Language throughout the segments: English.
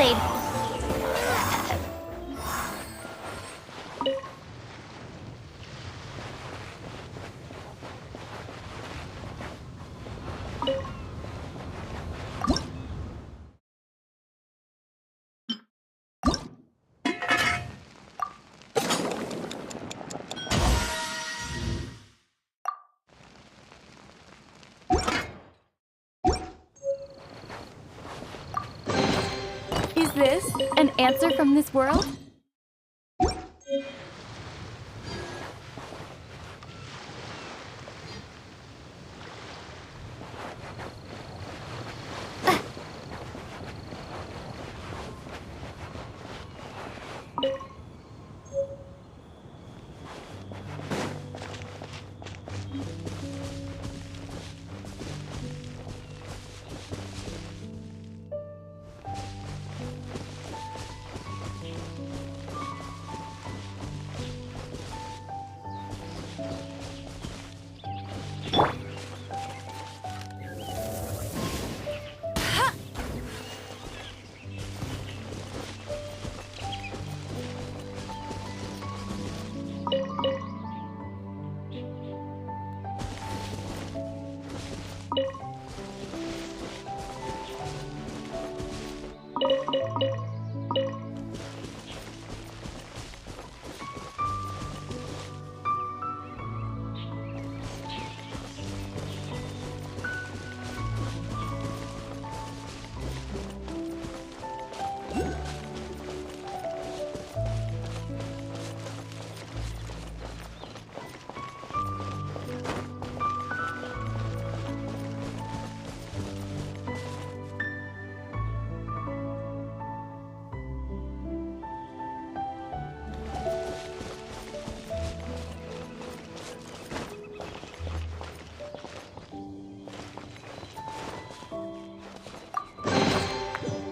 blade. Is this an answer from this world?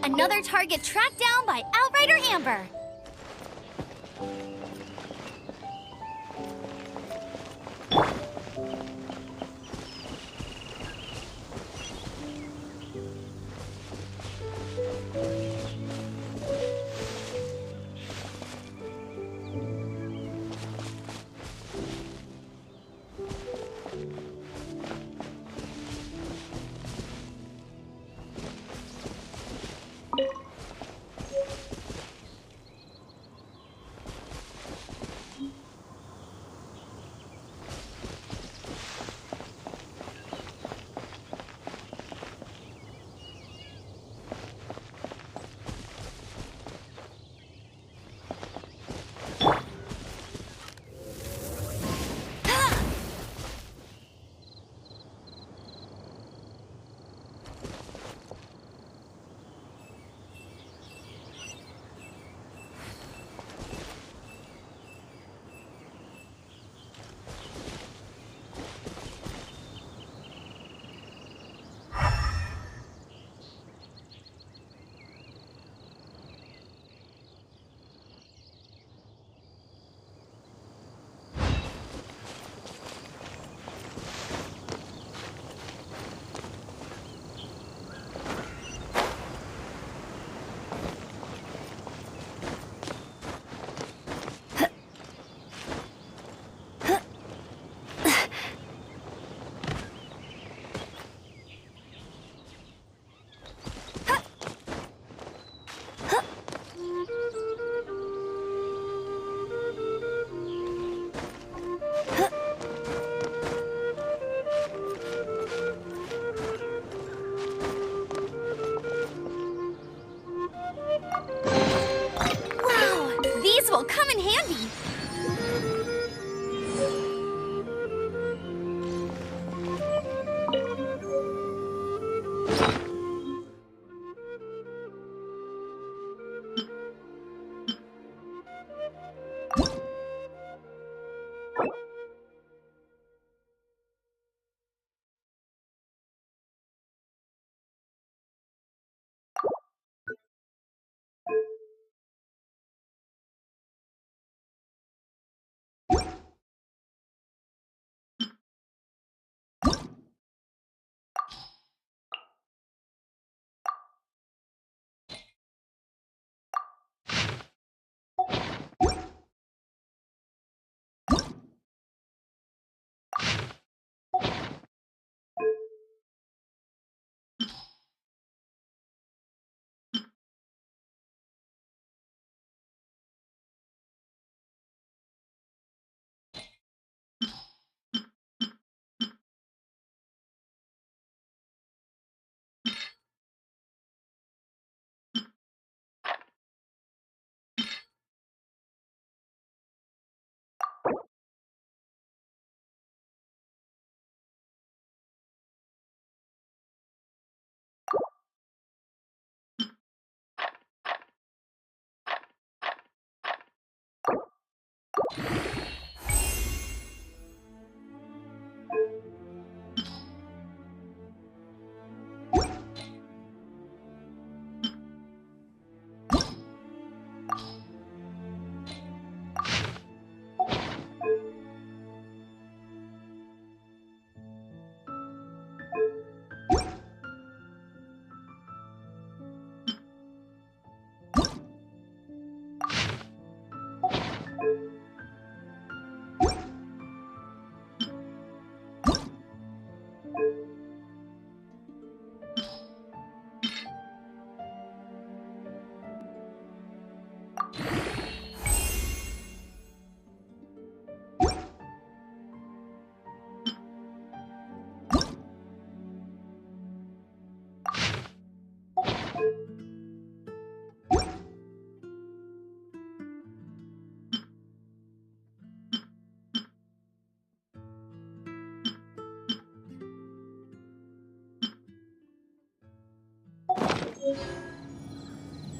Another target tracked down by Outrider Amber.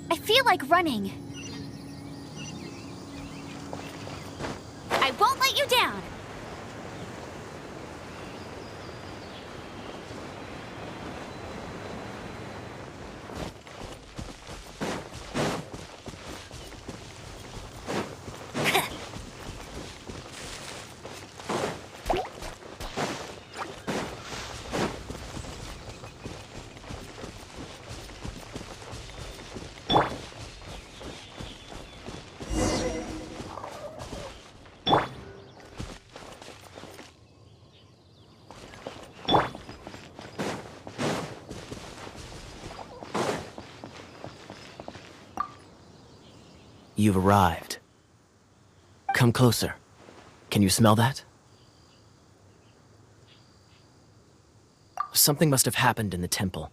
I feel like running. I won't let you down. You've arrived. Come closer. Can you smell that? Something must have happened in the temple.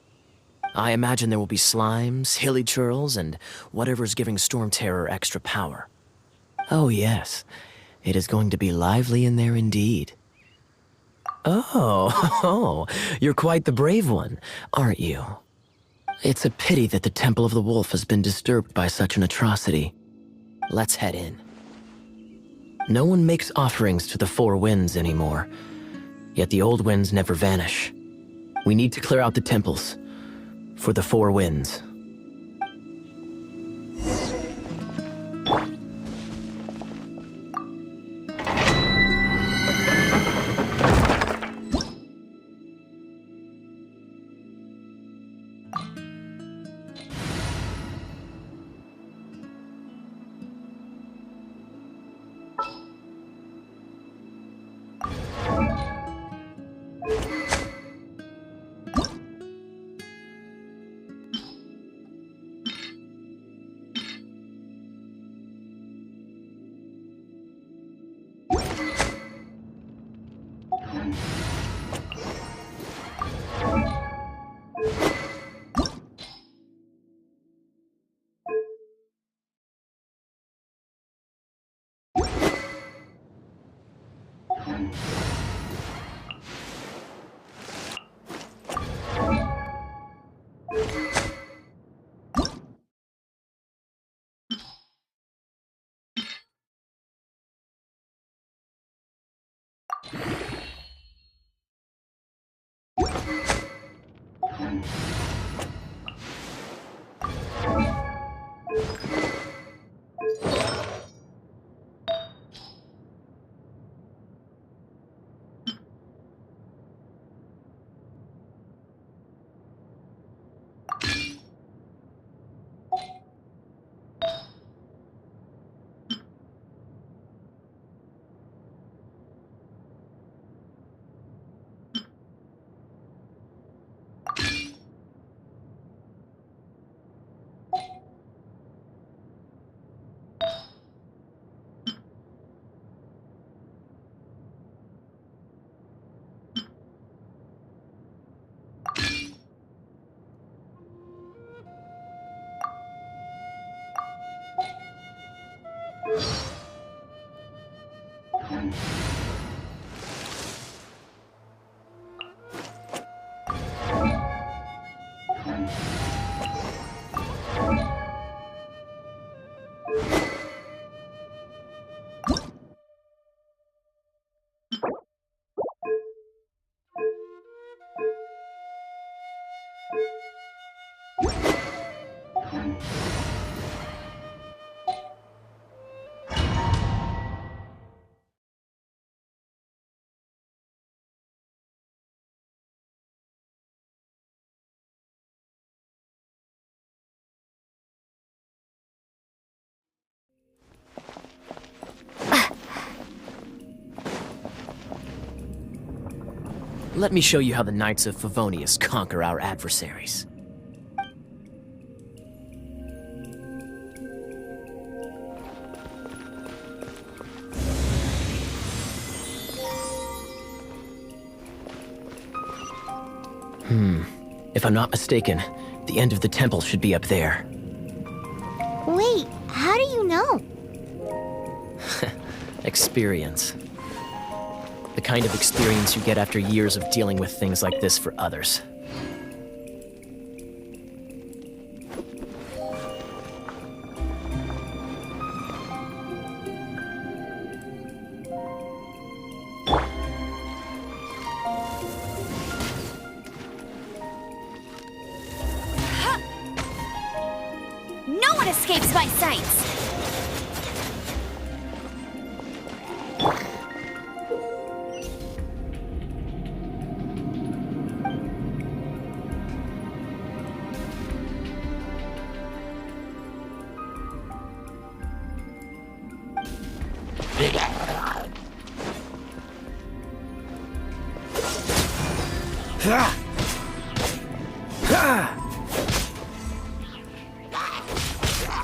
I imagine there will be slimes, hilly churls, and whatever's giving Storm Terror extra power. Oh yes, it is going to be lively in there indeed. Oh, you're quite the brave one, aren't you? It's a pity that the Temple of the Wolf has been disturbed by such an atrocity. Let's head in. No one makes offerings to the Four Winds anymore, yet the old winds never vanish. We need to clear out the temples for the Four Winds. Let me show you how the Knights of Favonius conquer our adversaries. If I'm not mistaken, the end of the temple should be up there. Wait, how do you know? Experience. The kind of experience you get after years of dealing with things like this for others. No one escapes my sights!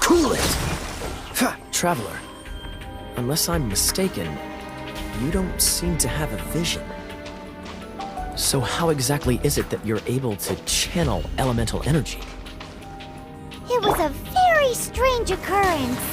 Cool it! Traveler, unless I'm mistaken, you don't seem to have a vision. So how exactly is it that you're able to channel elemental energy? It was a very strange occurrence.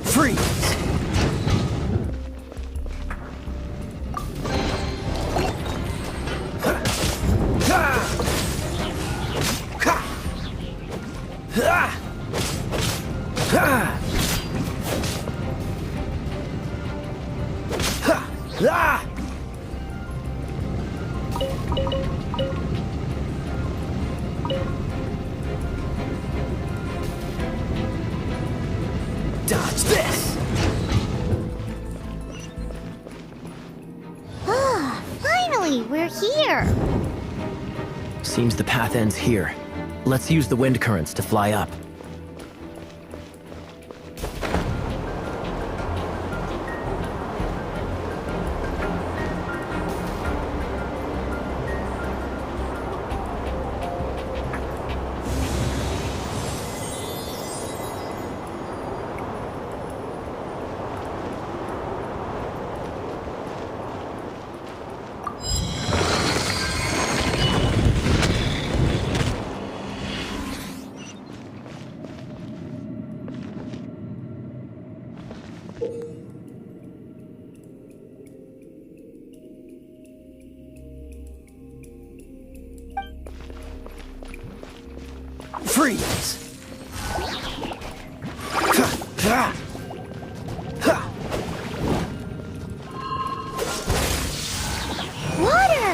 Freeze! Dodge this! Ah, finally, we're here! Seems the path ends here. Let's use the wind currents to fly up. Freeze! Water!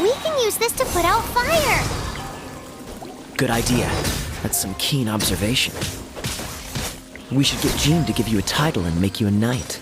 We can use this to put out fire! Good idea. That's some keen observation. We should get Jean to give you a title and make you a knight.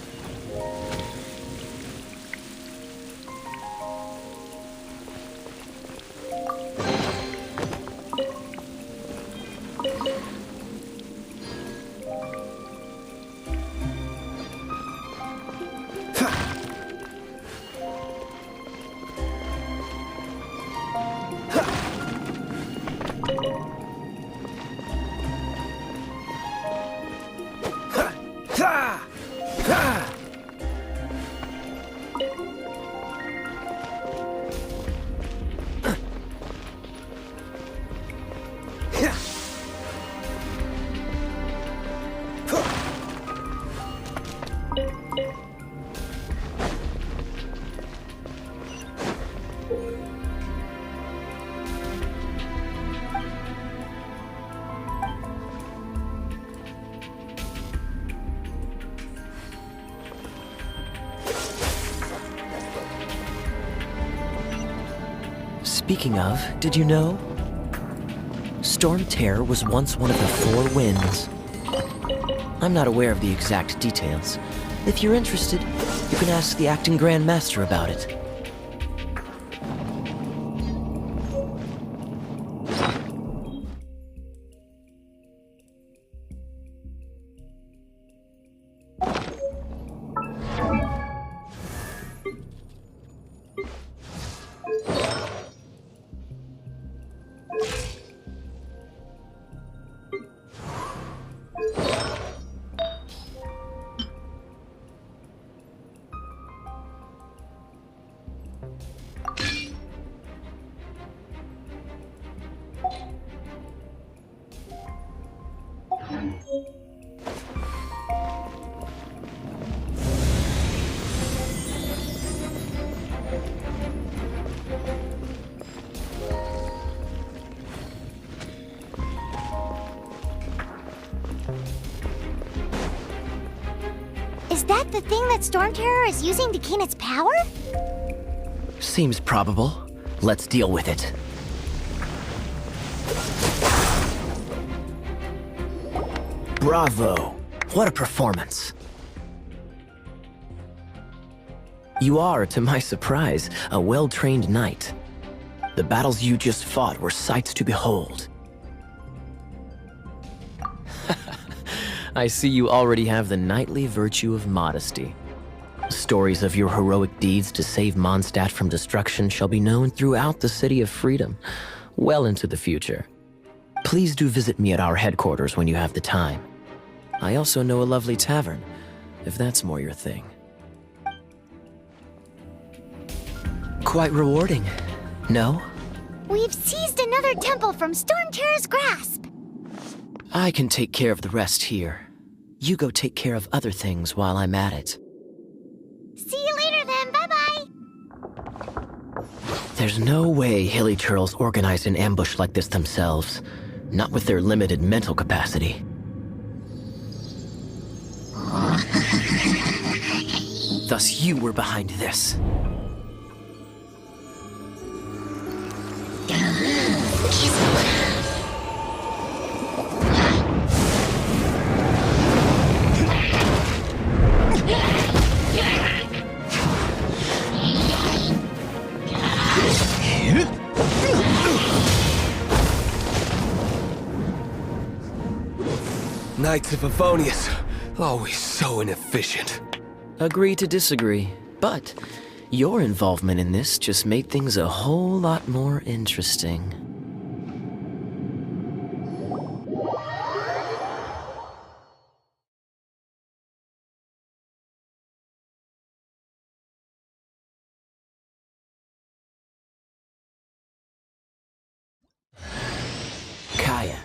Speaking of, did you know? Storm Terror was once one of the Four Winds. I'm not aware of the exact details. If you're interested, you can ask the acting Grand Master about it. Is that the thing that Storm Terror is using to gain its power? Seems probable. Let's deal with it. Bravo! What a performance! You are, to my surprise, a well-trained knight. The battles you just fought were sights to behold. I see you already have the knightly virtue of modesty. Stories of your heroic deeds to save Mondstadt from destruction shall be known throughout the City of Freedom, well into the future. Please do visit me at our headquarters when you have the time. I also know a lovely tavern, if that's more your thing. Quite rewarding, no? We've seized another temple from Storm Terror's grasp. I can take care of the rest here. You go take care of other things while I'm at it. See you later then, bye-bye! There's no way hilly churls organized an ambush like this themselves, not with their limited mental capacity. Thus you were behind this. Knights of Favonius, always so inefficient. Agree to disagree, but your involvement in this just made things a whole lot more interesting. Kaya.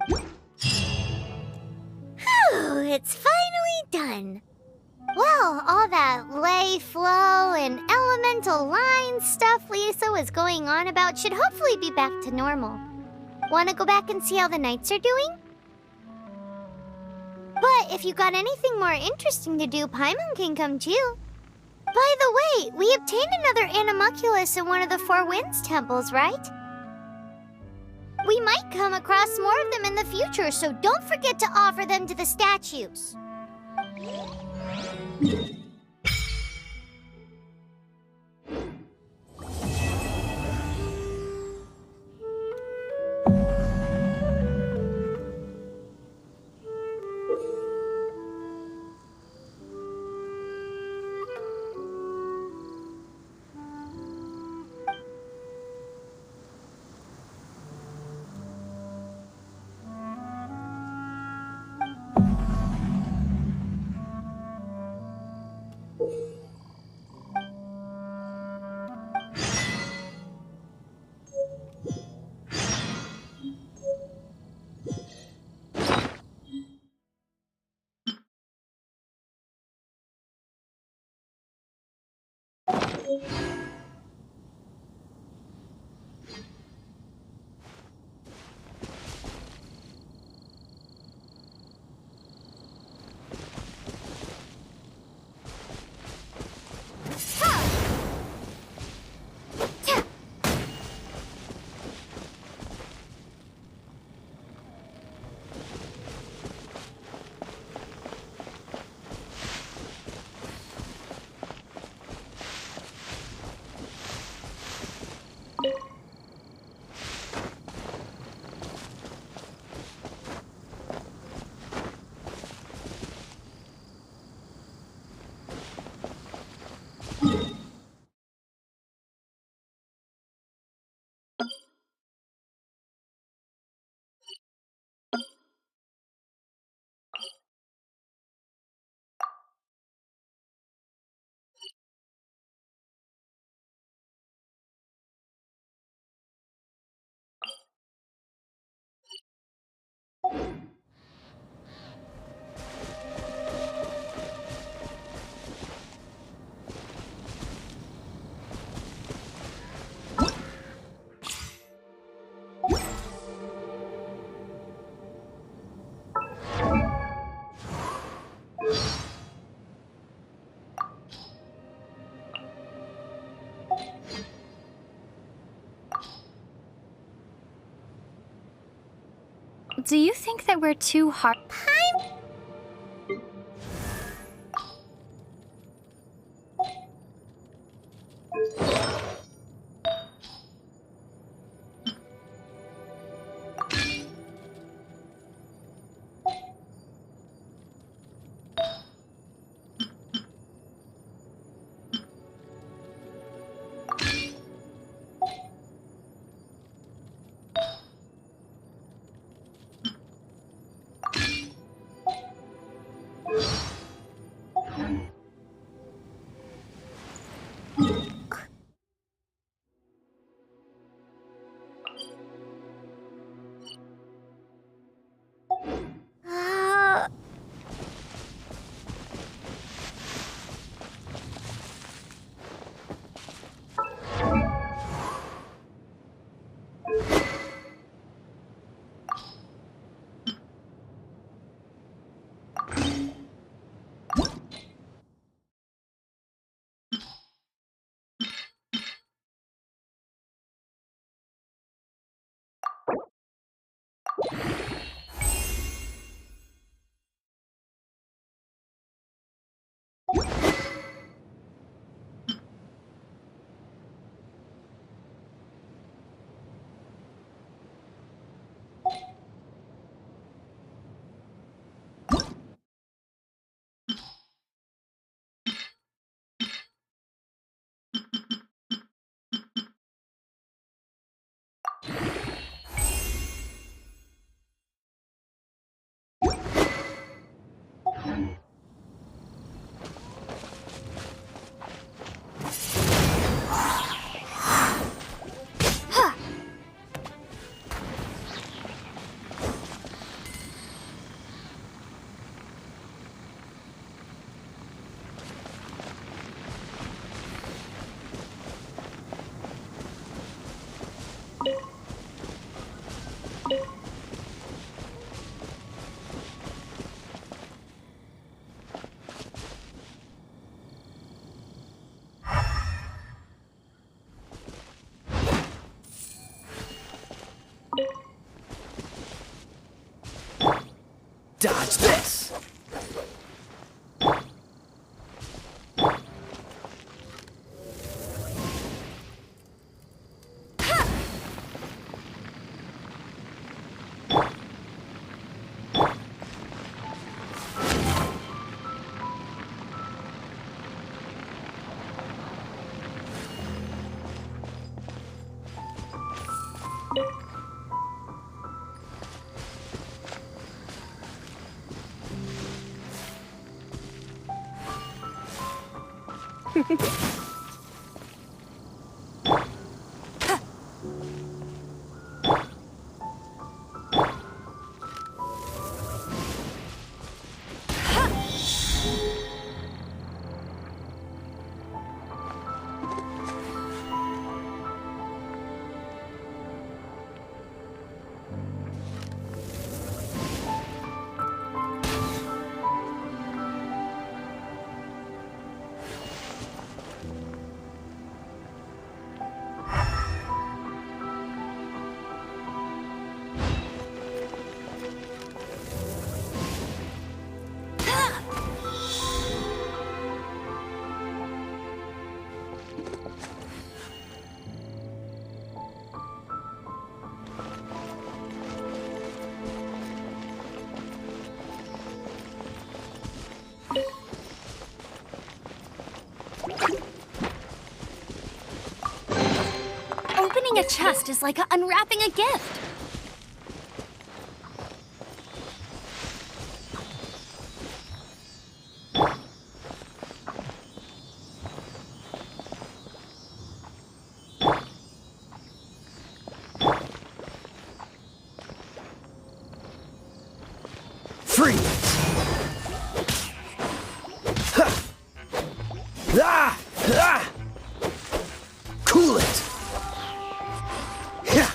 Whew, it's finally done. Well, all that lay, flow, and elemental line stuff Lisa was going on about should hopefully be back to normal. Want to go back and see how the knights are doing? But if you got anything more interesting to do, Paimon can come too. By the way, we obtained another animalculus in one of the Four Winds temples, right? We might come across more of them in the future, so don't forget to offer them to the statues. Do you think that we're too hard? Dodge this! Opening a chest is like unwrapping a gift. Freeze! Ha! Ah! Ah! Cool it! Yeah.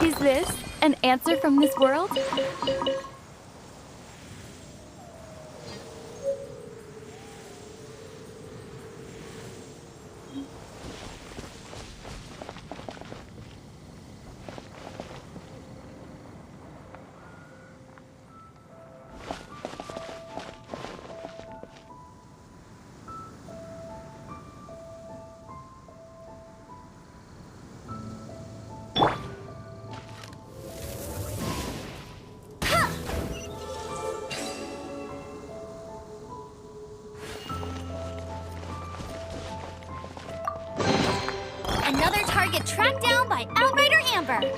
Is this an answer from this world? Another target tracked down by Outrider Amber.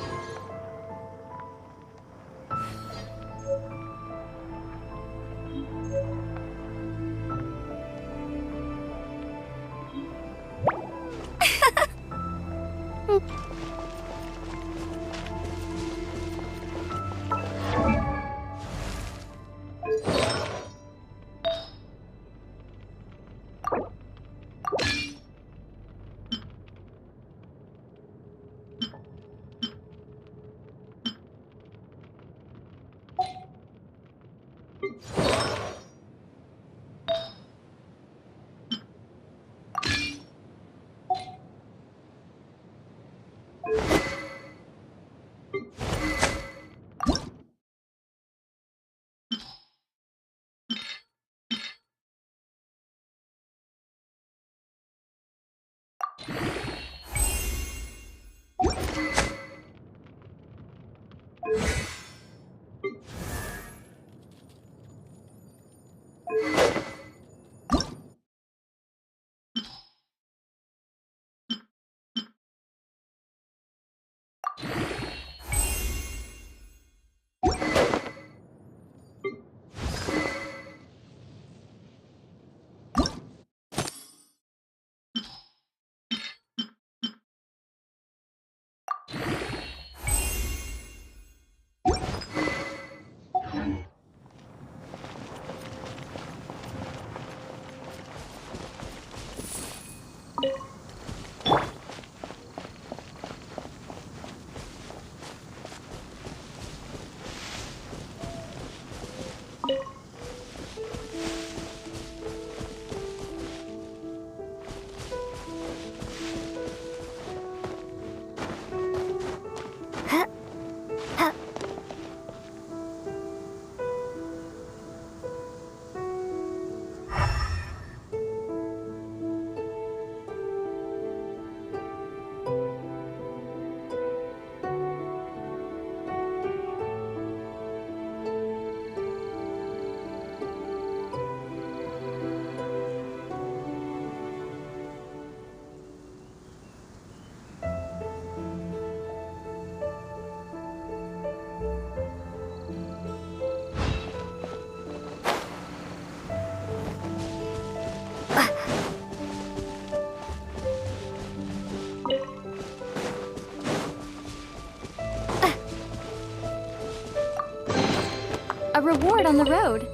word on the road.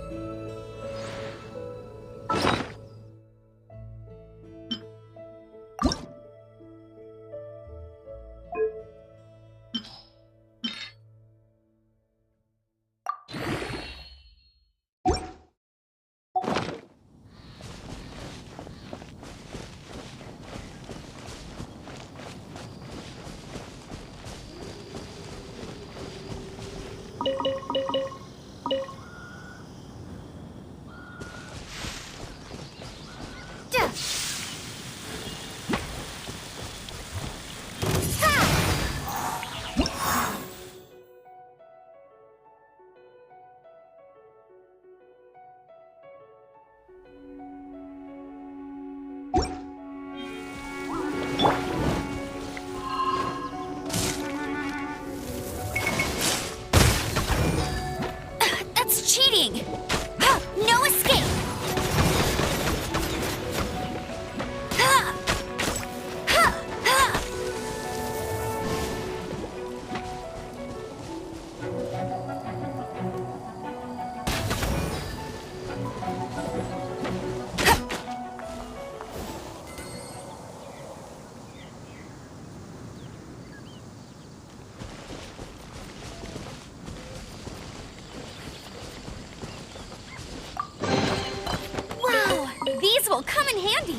That's cheating! No escape! Wow! These will come in handy!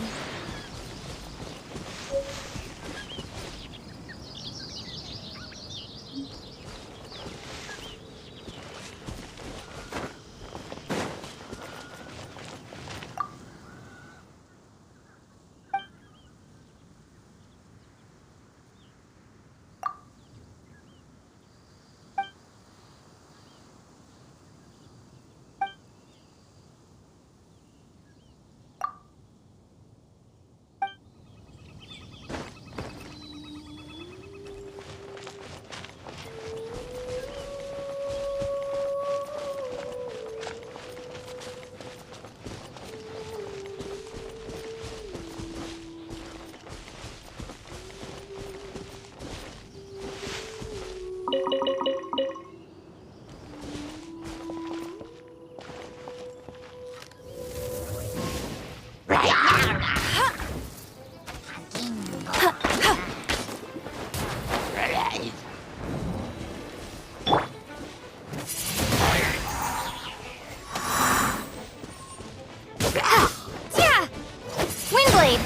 Windblade!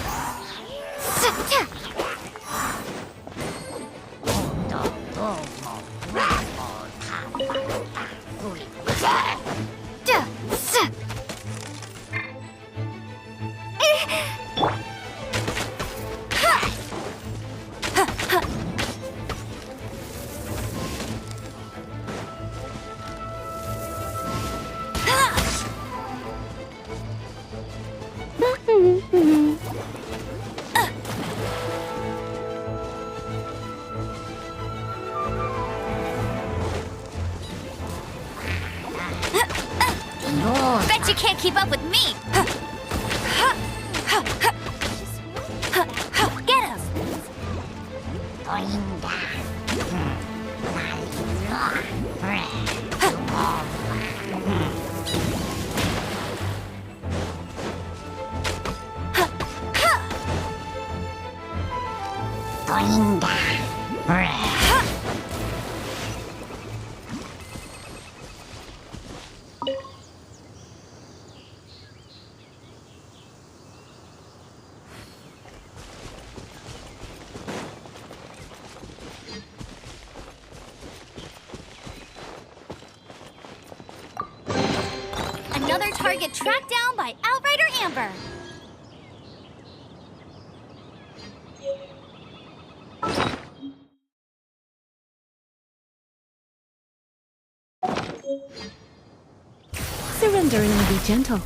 Bet you can't keep up with me! Get him! Another target tracked down by Outrider Amber. Surrendering will be gentle.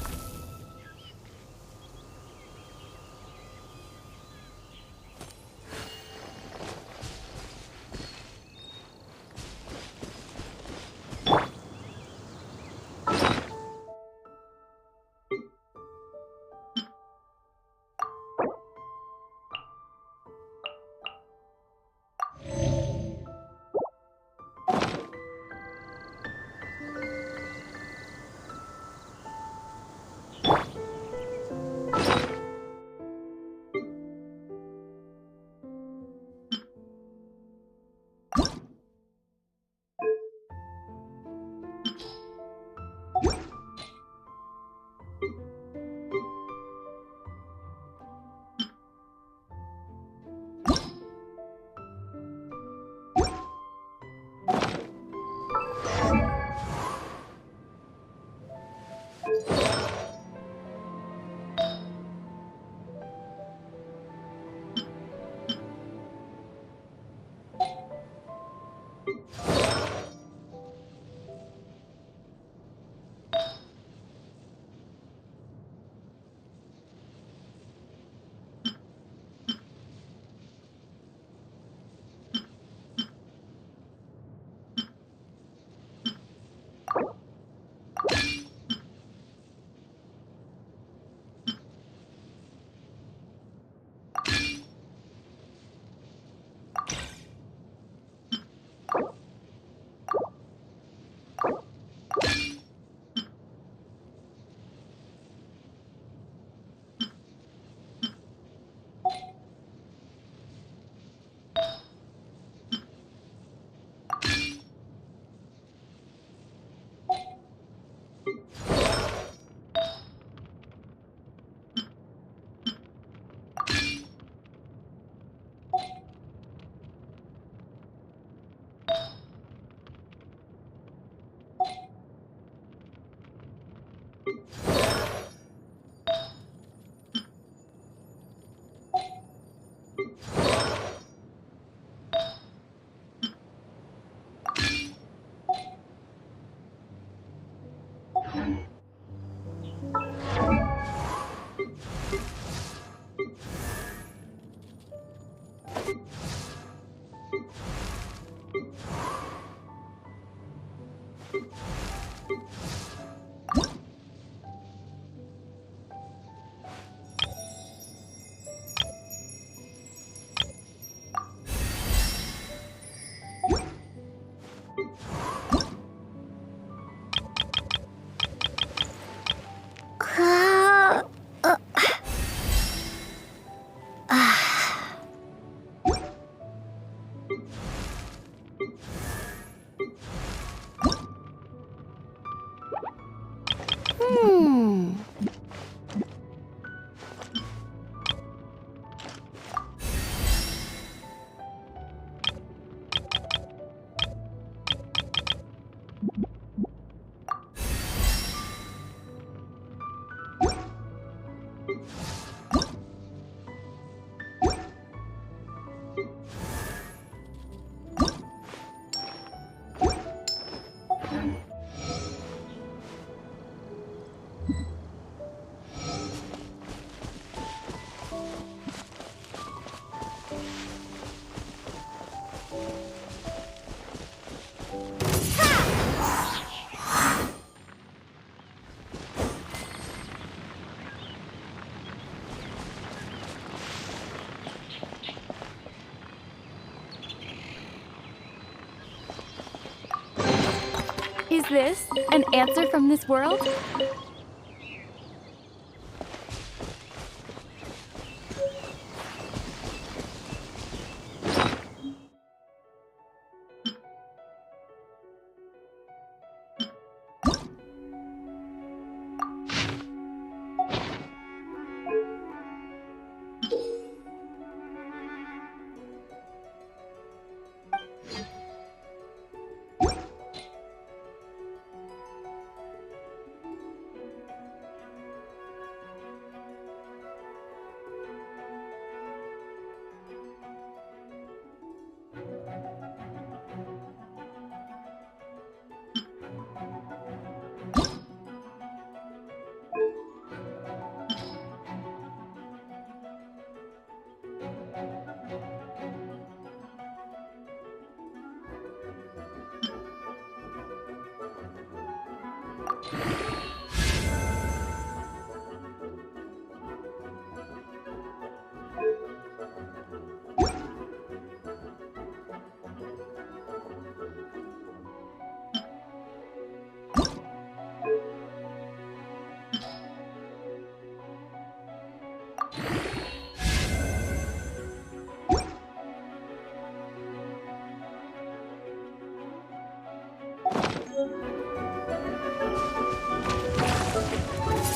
Is this an answer from this world?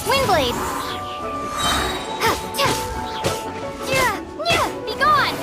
Windblade! Be gone!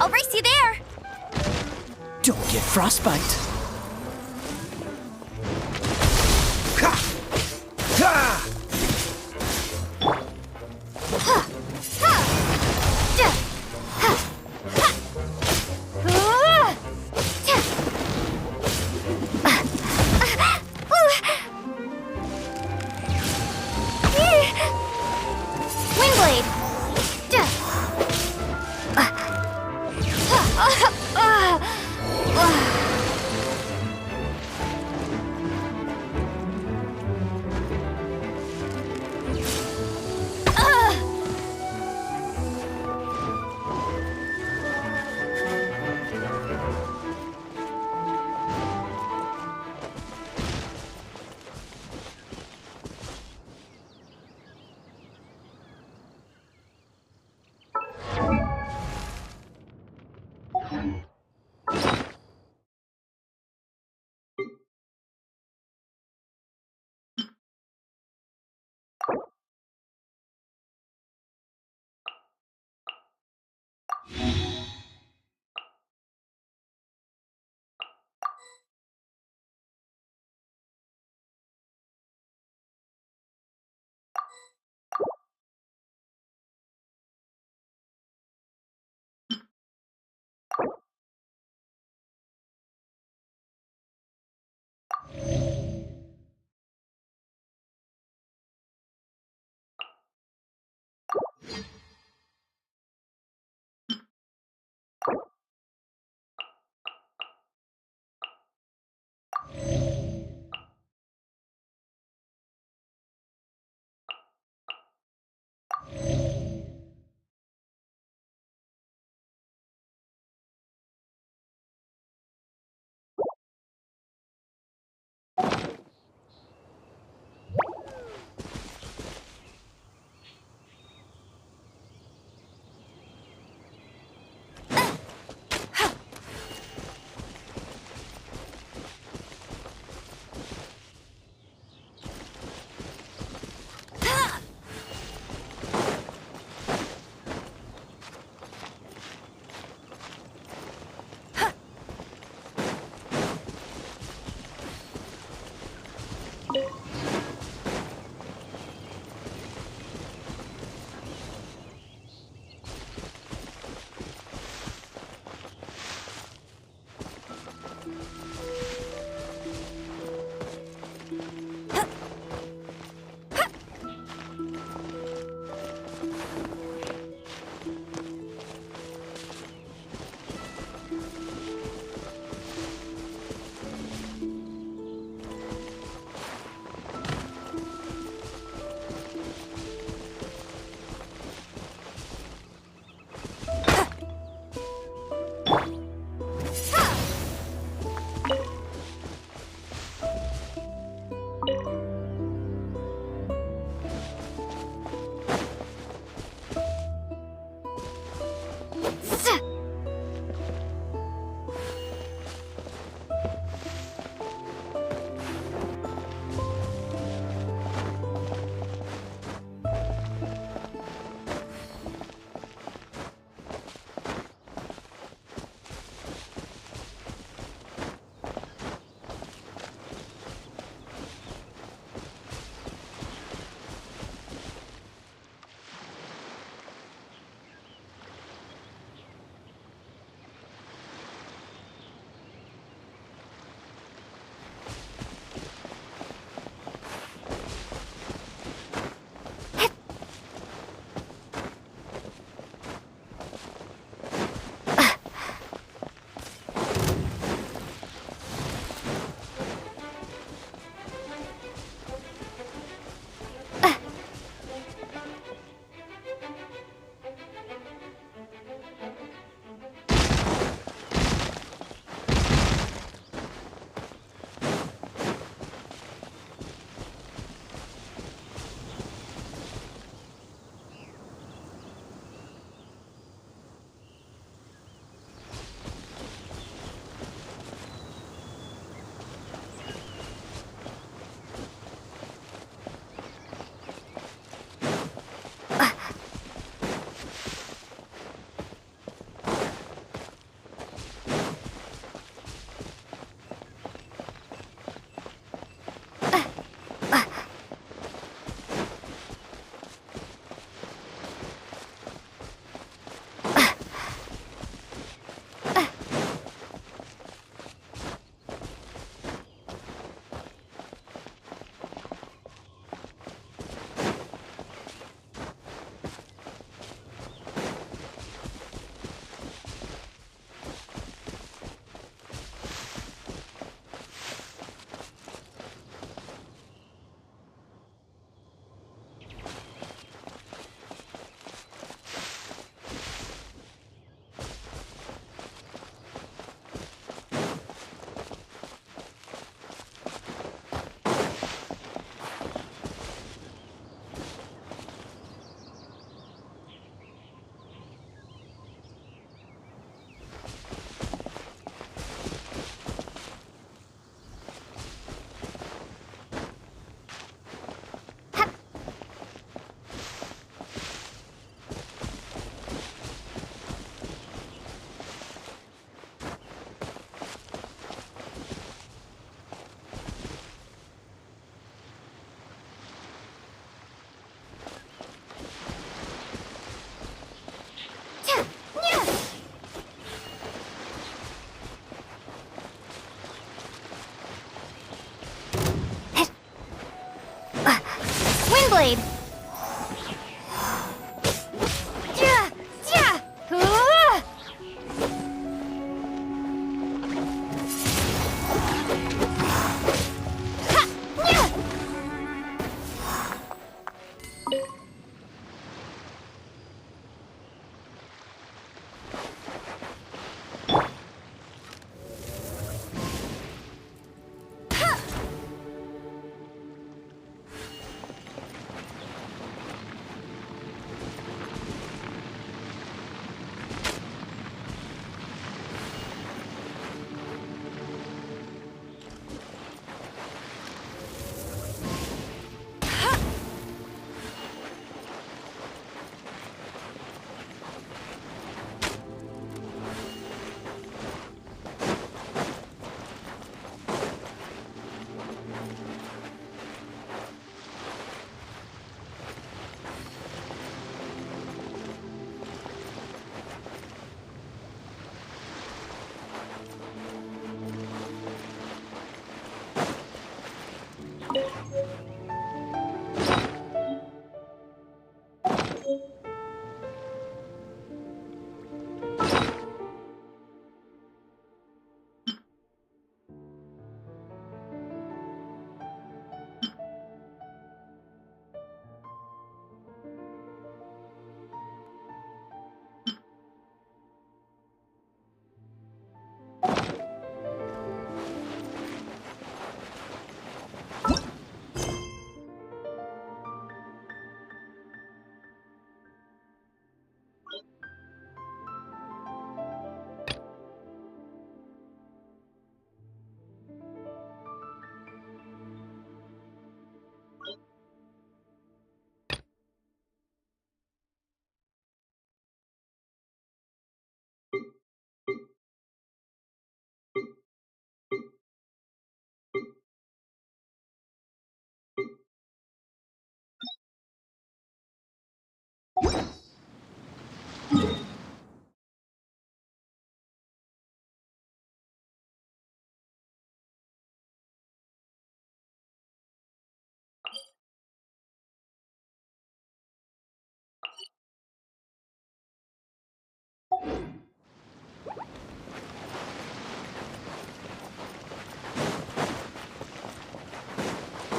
I'll race you there! Don't get frostbite. Windblade!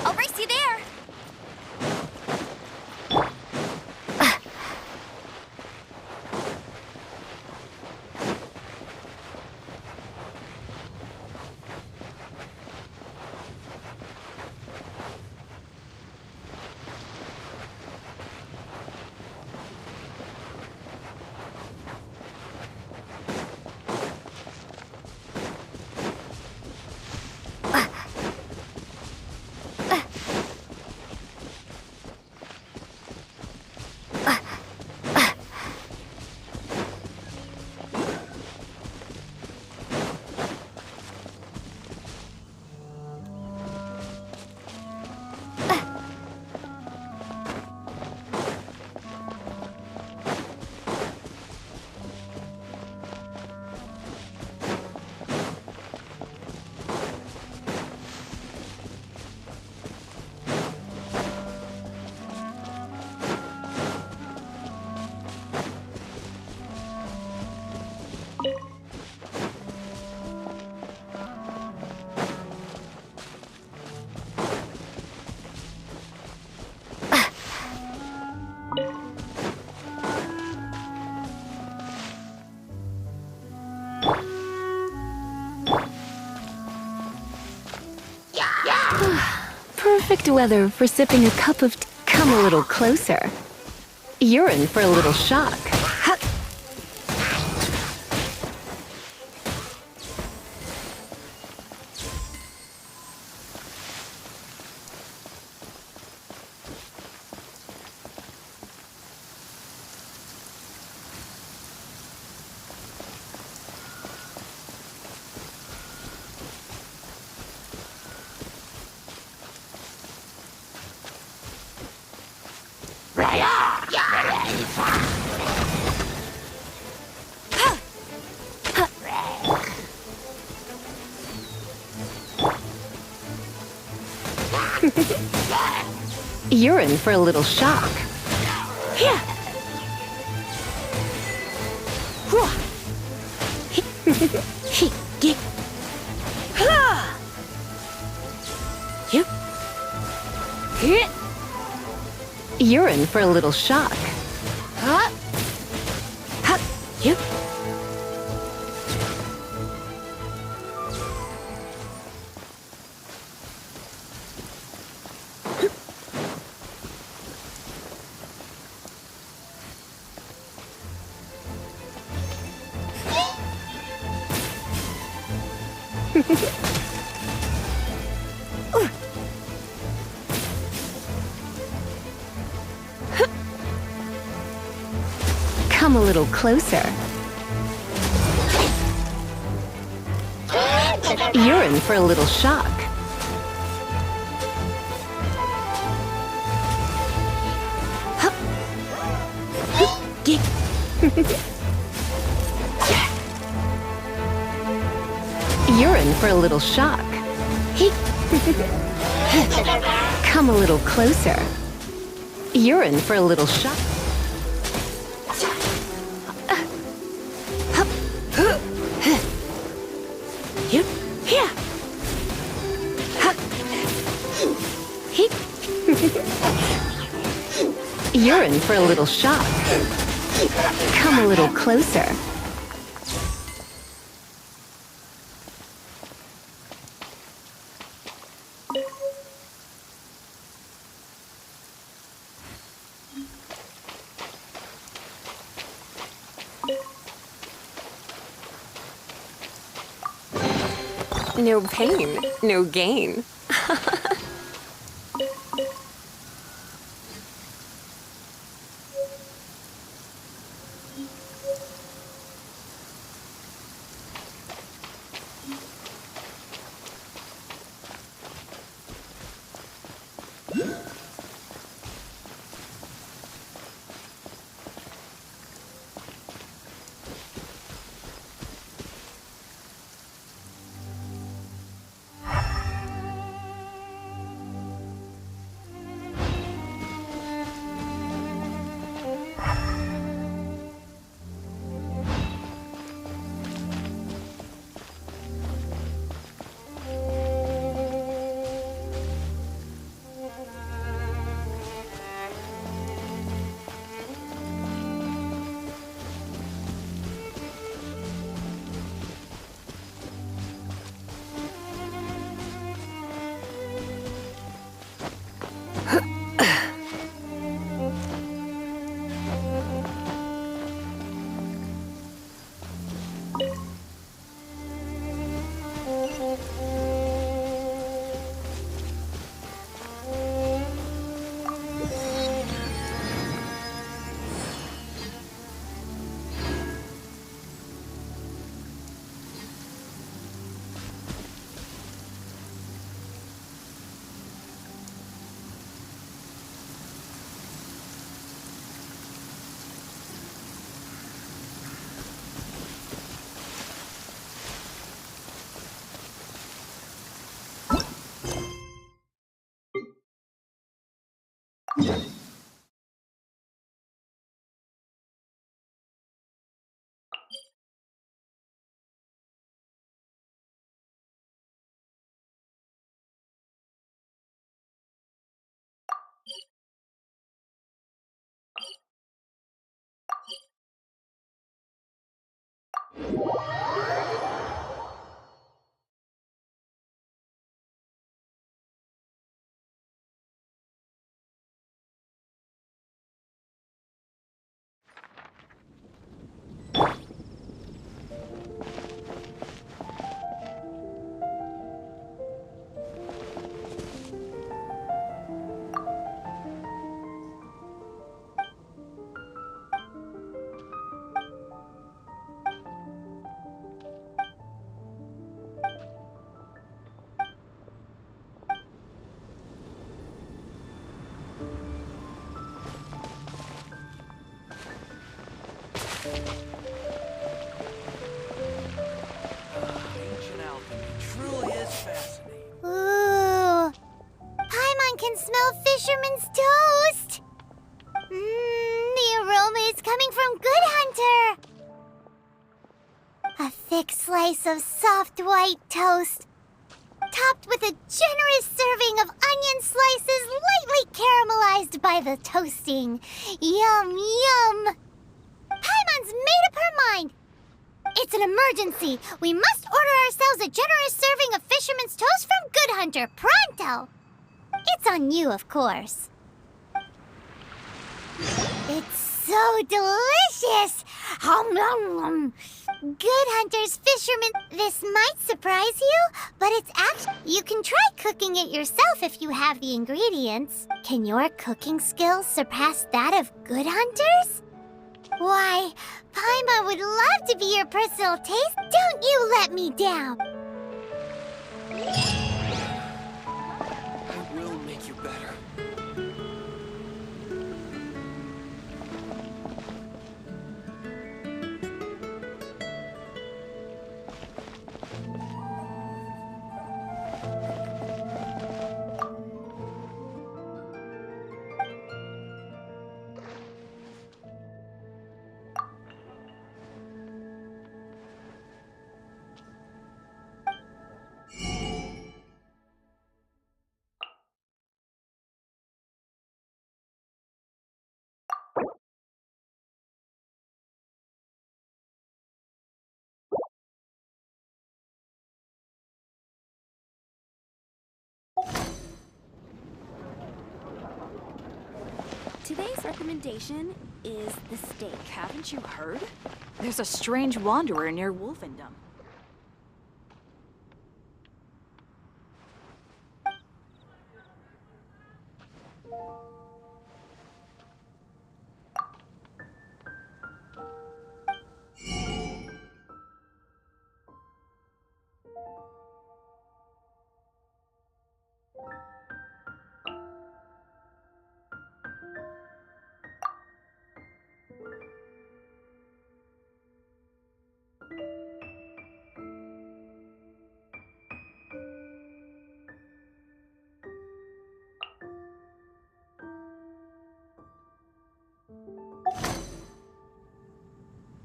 I'll race you there. Perfect weather for sipping a cup of tea. Come a little closer. You're in for a little shock. Ha! You're in for a little shock. Here. You're in for a little shock. Come a little closer. You're in for a little shock. You're in for a little shock. Come a little closer. You're in for a little shock. Yep. Here. You're in for a little shock. Come a little closer. No pain, no gain. Ooh. Paimon can smell fisherman's toast. The aroma is coming from Good Hunter. A thick slice of soft white toast, topped with a generous serving of onion slices lightly caramelized by the toasting. Yum, yum. Paimon's made up her mind. It's an emergency. We must order ourselves a generous serving of fisherman's toast from Good Hunter, pronto. It's on you, of course. It's so delicious. Hum, nom, nom. Good Hunter's fisherman. This might surprise you, but it's actually... You can try cooking it yourself if you have the ingredients. Can your cooking skills surpass that of Good Hunter's? Why, Paimon would love to be your personal taste. Don't you let me down. I will make you better. Today's recommendation is the steak. Haven't you heard? There's a strange wanderer near Wolfendom.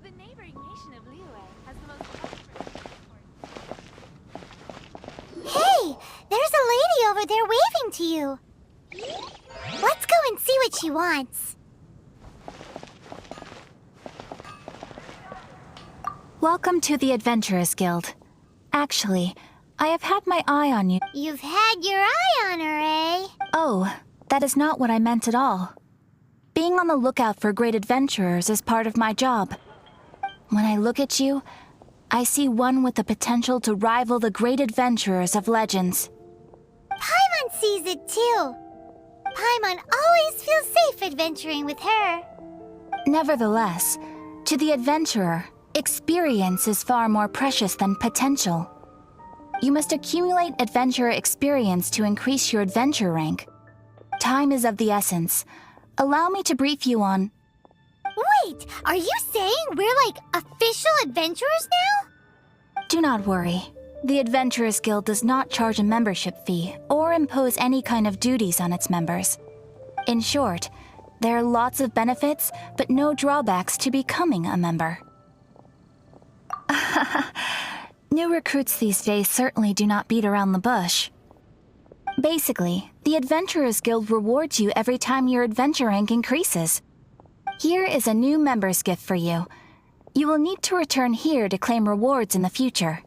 The neighboring nation of Liyue has the most prosperous Hey! There's a lady over there waving to you. Let's go and see what she wants. Welcome to the Adventurers Guild. Actually, I have had my eye on you. You've had your eye on her, eh? Oh, that is not what I meant at all. Being on the lookout for great adventurers is part of my job. When I look at you, I see one with the potential to rival the great adventurers of legends. Paimon sees it too. Paimon always feels safe adventuring with her. Nevertheless, to the adventurer, experience is far more precious than potential. You must accumulate adventurer experience to increase your adventure rank. Time is of the essence. Allow me to brief you on... Wait, are you saying we're like official adventurers now? Do not worry. The Adventurers Guild does not charge a membership fee or impose any kind of duties on its members. In short, there are lots of benefits, but no drawbacks to becoming a member. New recruits these days certainly do not beat around the bush. Basically, the Adventurers Guild rewards you every time your adventure rank increases. Here is a new member's gift for you. You will need to return here to claim rewards in the future.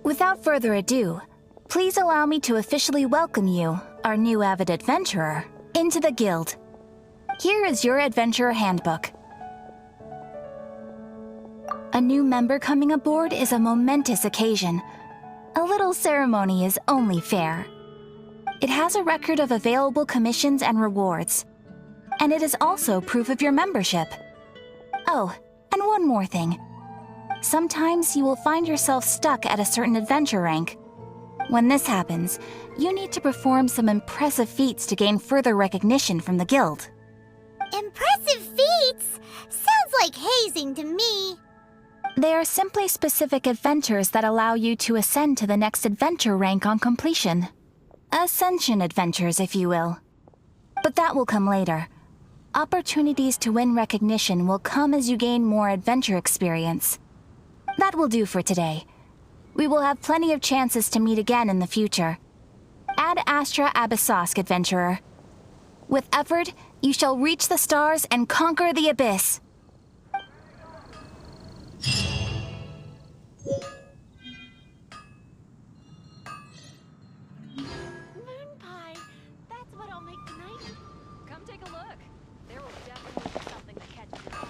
Without further ado, please allow me to officially welcome you, our new avid adventurer, into the guild. Here is your adventurer handbook. A new member coming aboard is a momentous occasion. A little ceremony is only fair. It has a record of available commissions and rewards. And it is also proof of your membership. Oh, and one more thing. Sometimes you will find yourself stuck at a certain adventure rank. When this happens, you need to perform some impressive feats to gain further recognition from the guild. Impressive feats? Sounds like hazing to me. They are simply specific adventures that allow you to ascend to the next adventure rank on completion. Ascension adventures, if you will. But that will come later. Opportunities to win recognition will come as you gain more adventure experience. That will do for today. We will have plenty of chances to meet again in the future. Ad Astra Abyssosk, adventurer. With effort, you shall reach the stars and conquer the abyss. moon pie. That's what I'll make tonight. Come take a look. There will definitely be something that catches your eye.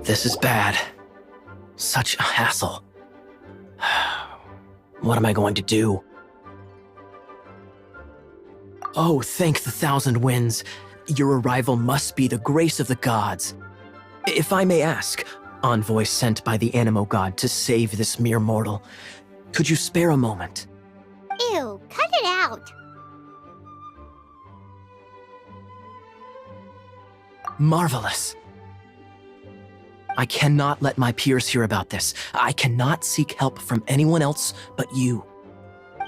This is bad. Such a hassle. What am I going to do? Oh, thank the thousand winds. Your arrival must be the grace of the gods. If I may ask, envoy sent by the Animo god to save this mere mortal, could you spare a moment? Ew, cut it out. Marvelous. I cannot let my peers hear about this. I cannot seek help from anyone else but you.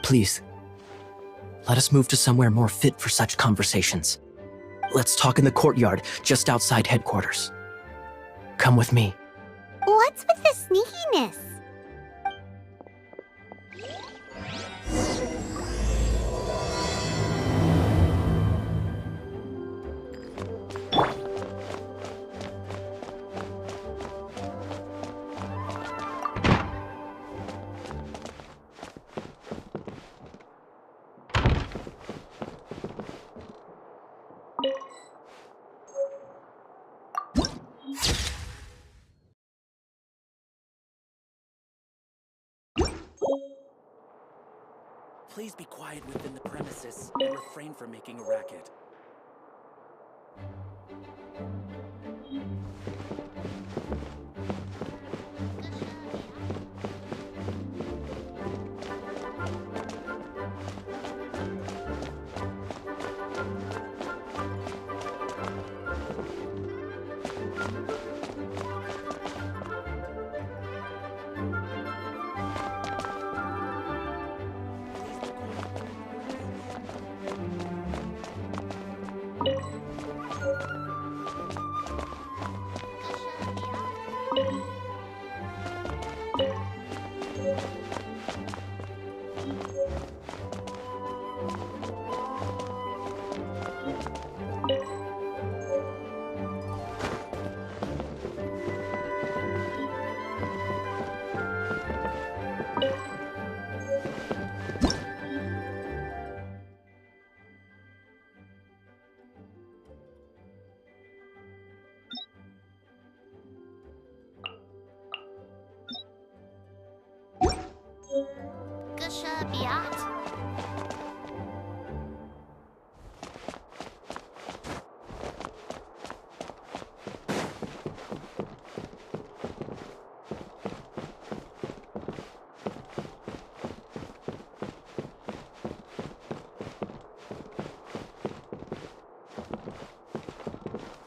Please, let us move to somewhere more fit for such conversations. Let's talk in the courtyard, just outside headquarters. Come with me. What's with the sneakiness? Please be quiet within the premises and refrain from making a racket.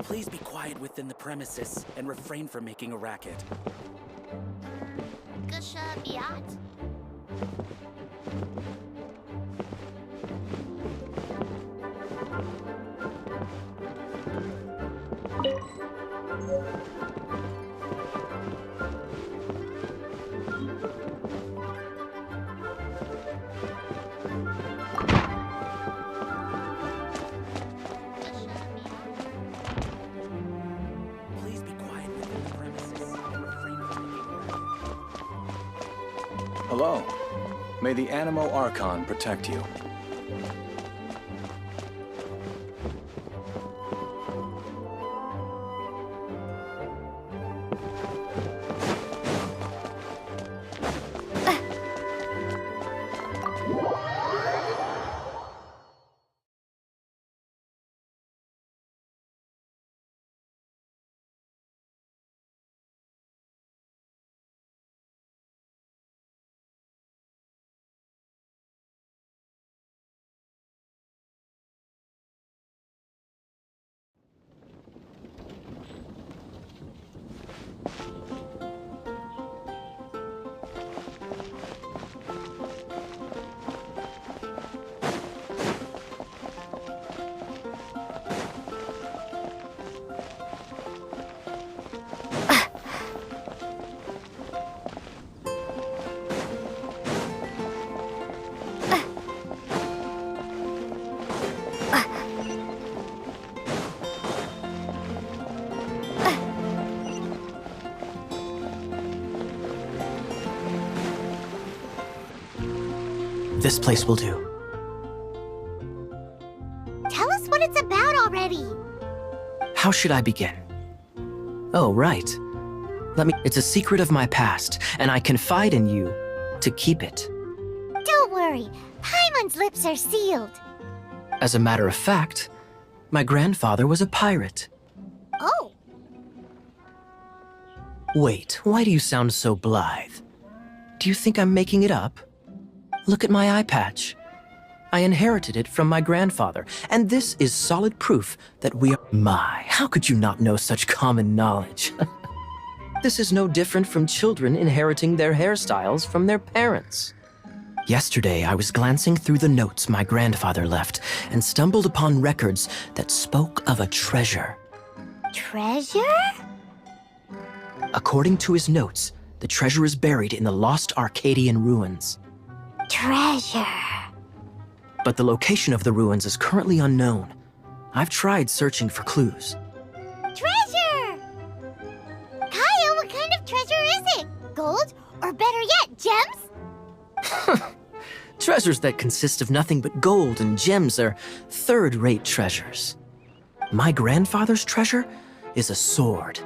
Please be quiet within the premises and refrain from making a racket. Please be quiet within the premises and refrain from making a racket. Hello. May the Animo Archon protect you. This place will do. Tell us what it's about already. How should I begin? Oh, right. It's a secret of my past, and I confide in you to keep it. Don't worry, Paimon's lips are sealed. As a matter of fact, my grandfather was a pirate. Oh, Wait, why do you sound so blithe? Do you think I'm making it up? Look at my eye patch. I inherited it from my grandfather, and this is solid proof that we are— My, how could you not know such common knowledge? This is no different from children inheriting their hairstyles from their parents. Yesterday, I was glancing through the notes my grandfather left and stumbled upon records that spoke of a treasure. treasure? According to his notes, the treasure is buried in the lost Arcadian ruins. Treasure. But the location of the ruins is currently unknown. I've tried searching for clues. Treasure! Kyle, what kind of treasure is it? Gold? Or better yet, gems? Treasures that consist of nothing but gold and gems are third-rate treasures. My grandfather's treasure is a sword.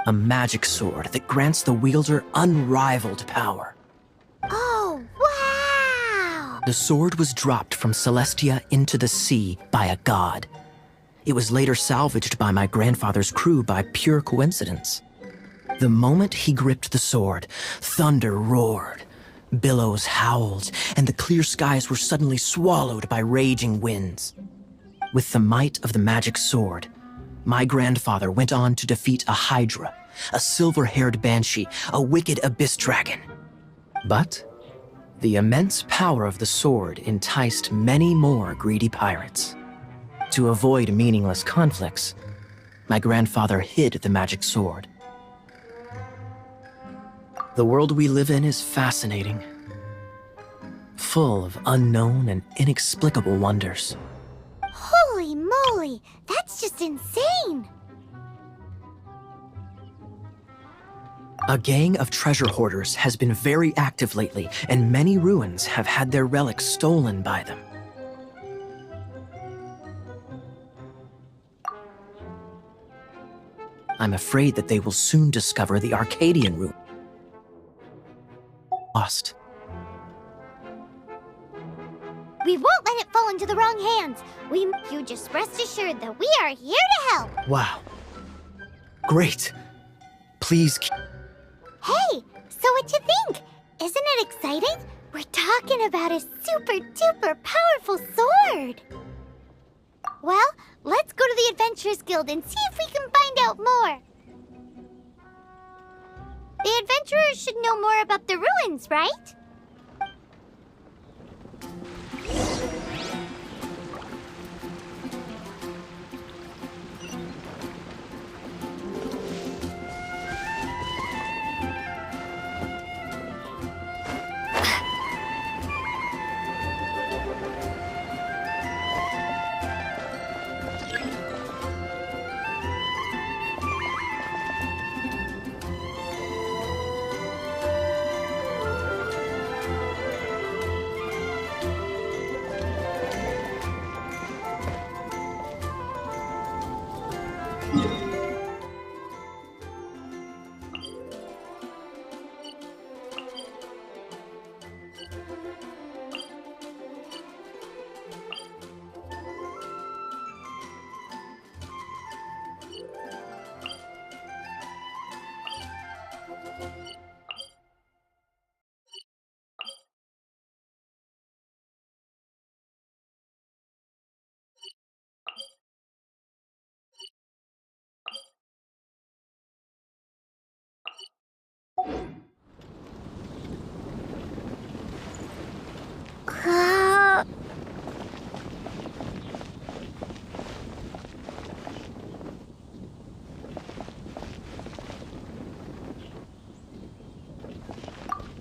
A magic sword that grants the wielder unrivaled power. Oh, wow! The sword was dropped from Celestia into the sea by a god. It was later salvaged by my grandfather's crew by pure coincidence. The moment he gripped the sword, thunder roared, billows howled, and the clear skies were suddenly swallowed by raging winds. With the might of the magic sword, my grandfather went on to defeat a hydra, a silver-haired banshee, a wicked abyss dragon. But the immense power of the sword enticed many more greedy pirates. To avoid meaningless conflicts, my grandfather hid the magic sword. The world we live in is fascinating, full of unknown and inexplicable wonders. Holy moly, that's just insane! A gang of treasure hoarders has been very active lately, and many ruins have had their relics stolen by them. I'm afraid that they will soon discover the Arcadian ruin. Lost. We won't let it fall into the wrong hands. You just rest assured that we are here to help. Wow. Great. Please keep— Hey, so what you think? Isn't it exciting? We're talking about a super duper powerful sword. Well, let's go to the Adventurers Guild and see if we can find out more. The adventurers should know more about the ruins, right?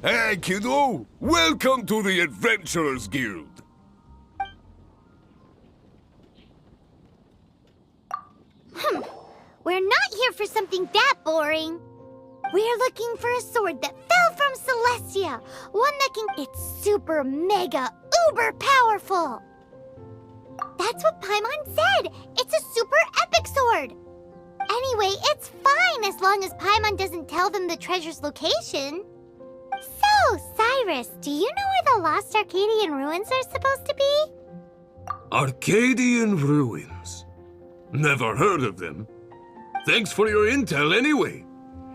Hey, kiddo! Welcome to the Adventurers Guild! We're not here for something that boring. We're looking for a sword that fell from Celestia. One that can... It's super mega uber powerful. That's what Paimon said. It's a super epic sword. Anyway, it's fine as long as Paimon doesn't tell them the treasure's location. So, Cyrus, do you know where the lost Arcadian ruins are supposed to be? Arcadian ruins? Never heard of them. Thanks for your intel anyway.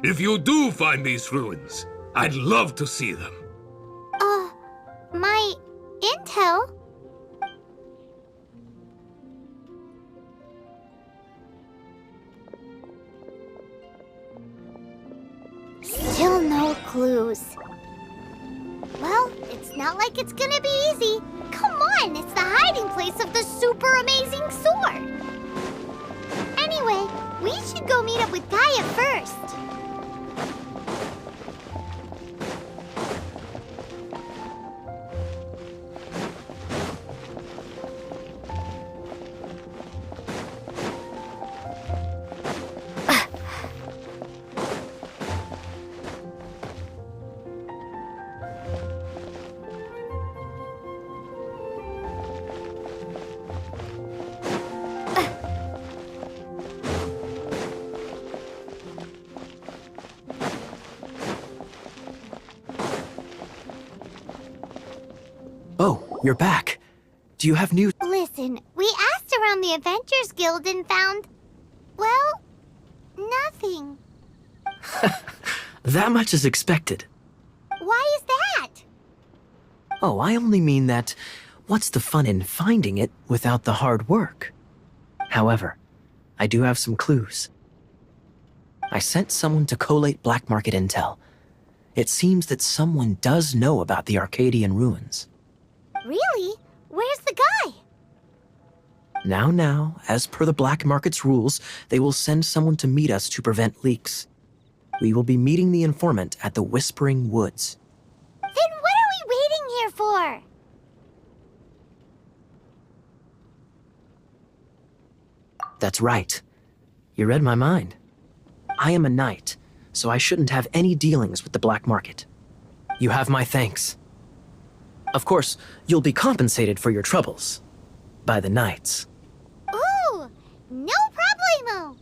If you do find these ruins, I'd love to see them. My intel? Still no clues. Well, it's not like it's gonna be easy. Come on, it's the hiding place of the super amazing sword. Anyway, we should go meet up with Gaia first. Oh, you're back. Do you have news? Listen, we asked around the Adventures Guild and found, well, nothing. That much is expected. Why is that? Oh, I only mean that what's the fun in finding it without the hard work? However, I do have some clues. I sent someone to collate black market intel. It seems that someone does know about the Arcadian ruins. Really? Where's the guy? Now, as per the black market's rules, they will send someone to meet us to prevent leaks. We will be meeting the informant at the Whispering Woods. Then what are we waiting here for? That's right. You read my mind. I am a knight, so I shouldn't have any dealings with the black market. You have my thanks. Of course, you'll be compensated for your troubles by the knights. Ooh, no problemo.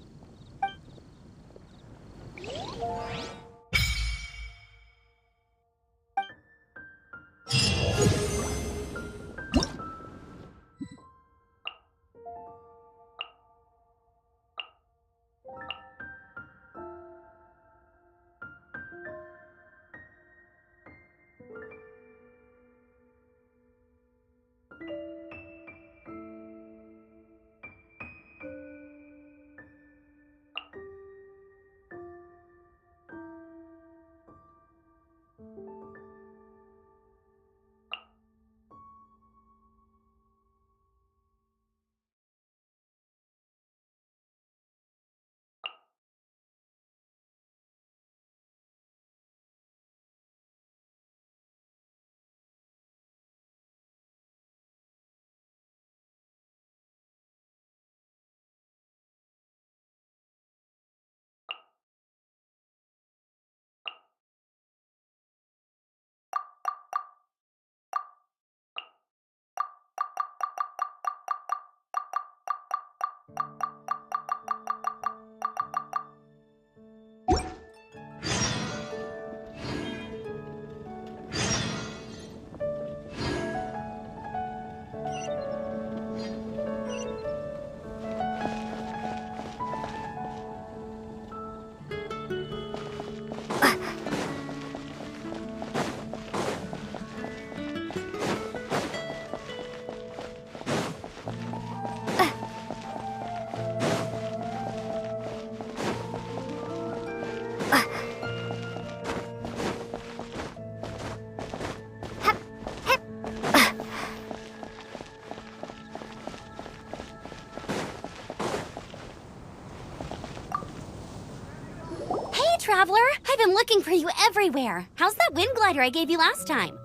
Traveler, I've been looking for you everywhere. How's that wind glider I gave you last time?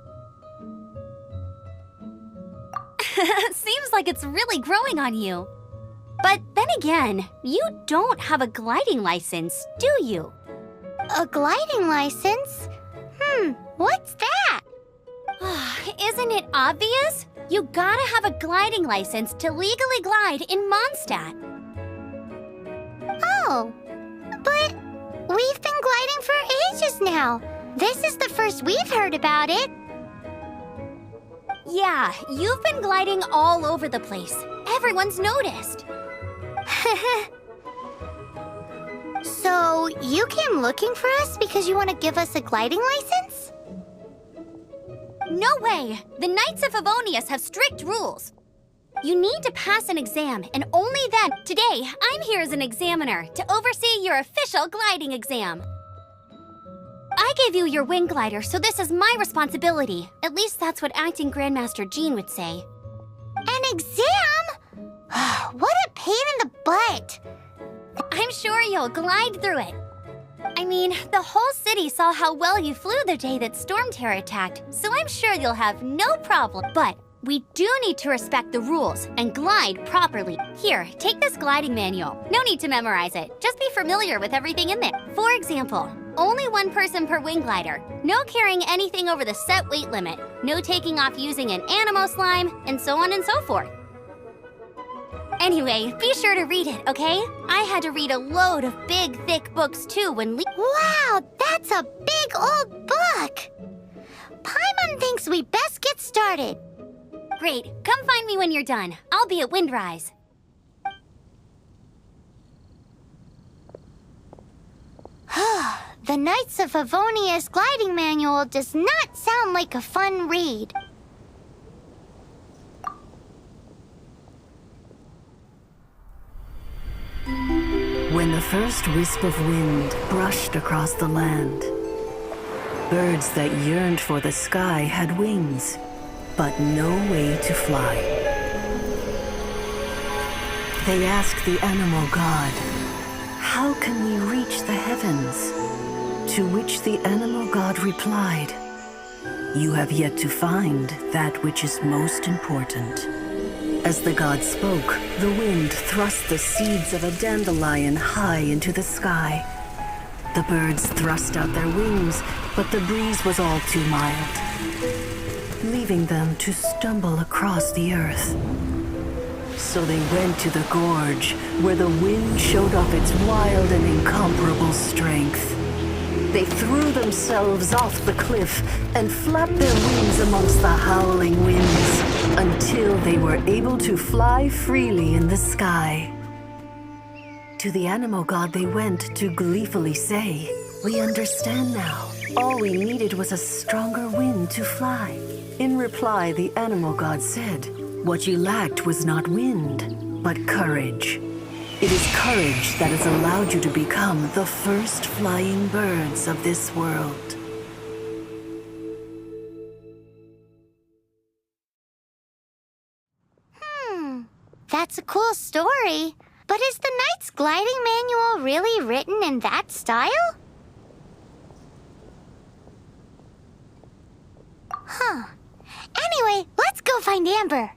Seems like it's really growing on you. But then again, you don't have a gliding license, do you? A gliding license? What's that? Isn't it obvious? You gotta have a gliding license to legally glide in Mondstadt. Oh, now. This is the first we've heard about it. Yeah, you've been gliding all over the place. Everyone's noticed. So, you came looking for us because you want to give us a gliding license? No way! The Knights of Favonius have strict rules. You need to pass an exam, and only then. Today, I'm here as an examiner to oversee your official gliding exam. I gave you your wing glider, so this is my responsibility. At least that's what Acting Grandmaster Jean would say. An exam? What a pain in the butt. I'm sure you'll glide through it. I mean, the whole city saw how well you flew the day that Storm Terror attacked, so I'm sure you'll have no problem. But we do need to respect the rules and glide properly. Here, take this gliding manual. No need to memorize it. Just be familiar with everything in there. For example, only one person per wing glider. No carrying anything over the set weight limit. No taking off using an animo slime, and so on and so forth. Anyway, be sure to read it, okay? I had to read a load of big, thick books too when Wow, that's a big old book! Paimon thinks we best get started. Great, come find me when you're done. I'll be at Windrise. The Knights of Favonius gliding manual does not sound like a fun read. When the first wisp of wind brushed across the land, birds that yearned for the sky had wings, but no way to fly. They asked the animal god, "How can we reach the heavens?" To which the animal god replied, "You have yet to find that which is most important." As the god spoke, the wind thrust the seeds of a dandelion high into the sky. The birds thrust out their wings, but the breeze was all too mild, leaving them to stumble across the earth. So they went to the gorge, where the wind showed off its wild and incomparable strength. They threw themselves off the cliff and flapped their wings amongst the howling winds until they were able to fly freely in the sky. To the animal god they went to gleefully say, "We understand now. All we needed was a stronger wind to fly." In reply, the animal god said, "What you lacked was not wind, but courage. It is courage that has allowed you to become the first flying birds of this world." That's a cool story. But is the Knight's gliding manual really written in that style? Anyway, let's go find Amber.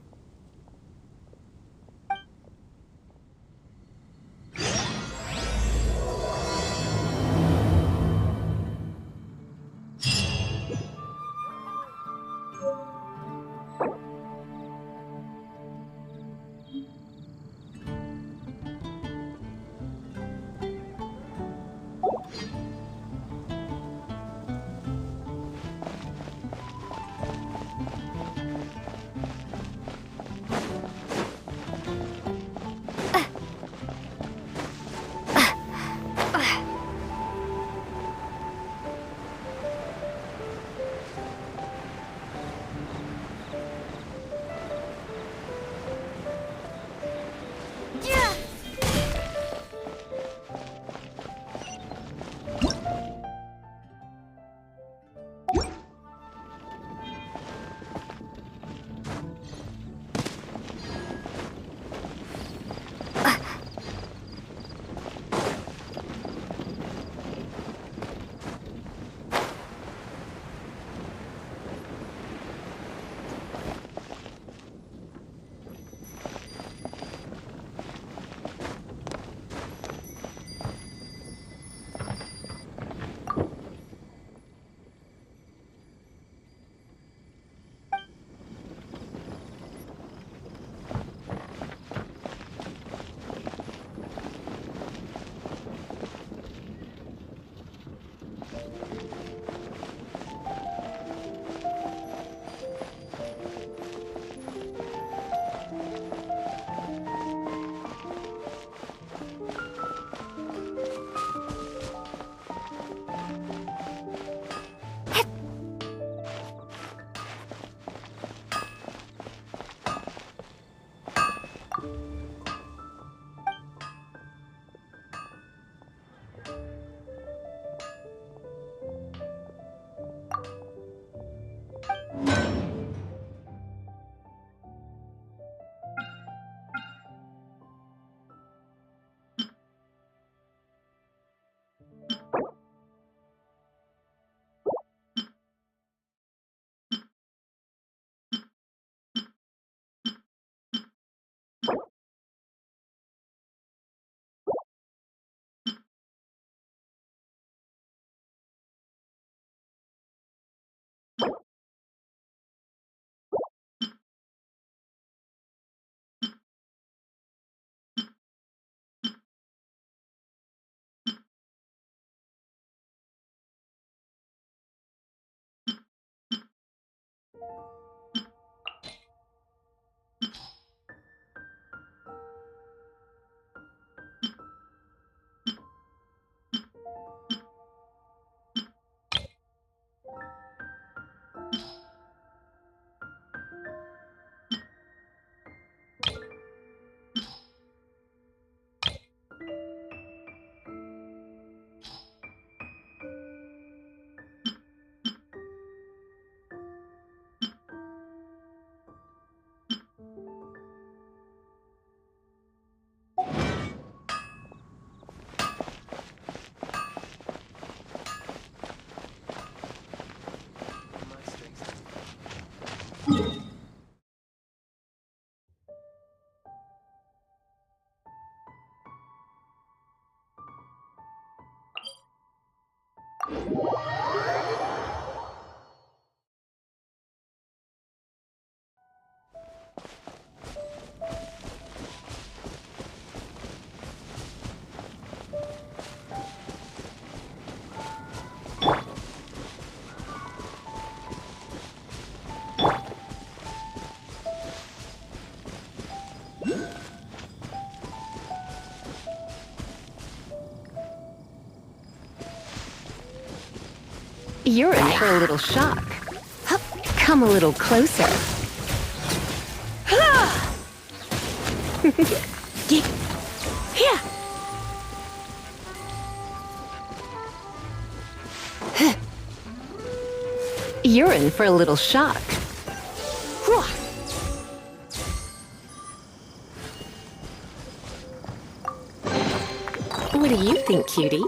You're in for a little shock. Come a little closer. You're in for a little shock. What do you think, cutie?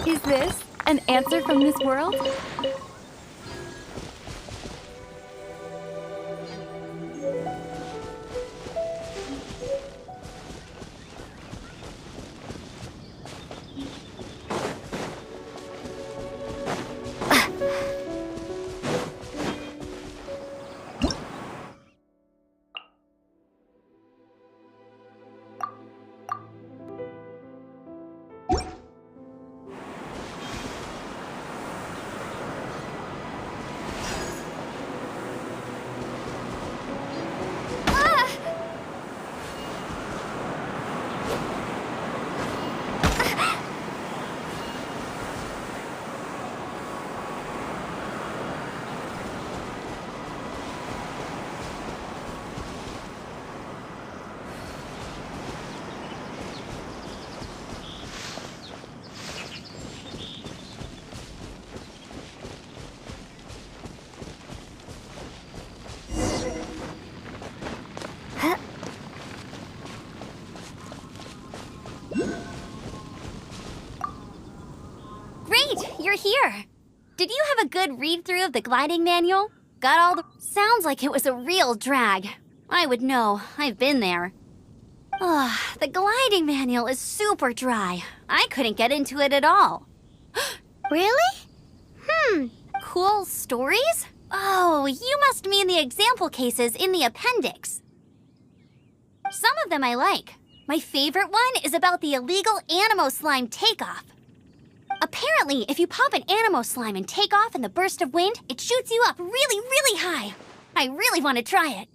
Is this an answer from this world? good read-through of the gliding manual? Got all the... Sounds like it was a real drag. I would know. I've been there. Ugh, the gliding manual is super dry. I couldn't get into it at all. Really? Cool stories? Oh, you must mean the example cases in the appendix. Some of them I like. My favorite one is about the illegal Animo slime takeoff. Apparently, if you pop an Animo slime and take off in the burst of wind, it shoots you up really, really high. I really want to try it.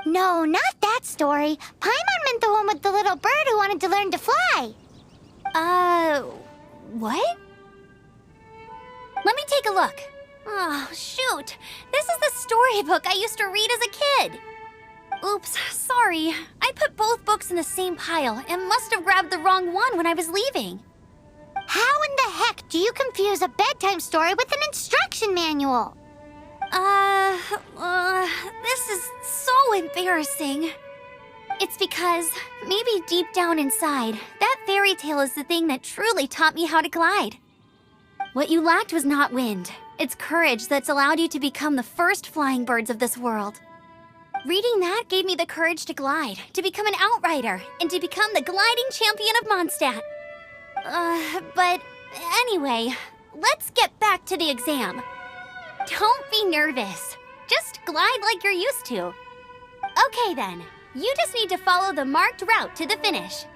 No, not that story. Paimon meant the one with the little bird who wanted to learn to fly. What? Let me take a look. Oh, shoot. This is the storybook I used to read as a kid. Oops, sorry. I put both books in the same pile and must have grabbed the wrong one when I was leaving. How in the heck do you confuse a bedtime story with an instruction manual? This is so embarrassing. It's because, maybe deep down inside, that fairy tale is the thing that truly taught me how to glide. What you lacked was not wind. It's courage that's allowed you to become the first flying birds of this world. Reading that gave me the courage to glide, to become an outrider, and to become the gliding champion of Mondstadt. But anyway, let's get back to the exam. Don't be nervous. Just glide like you're used to. Okay then, you just need to follow the marked route to the finish.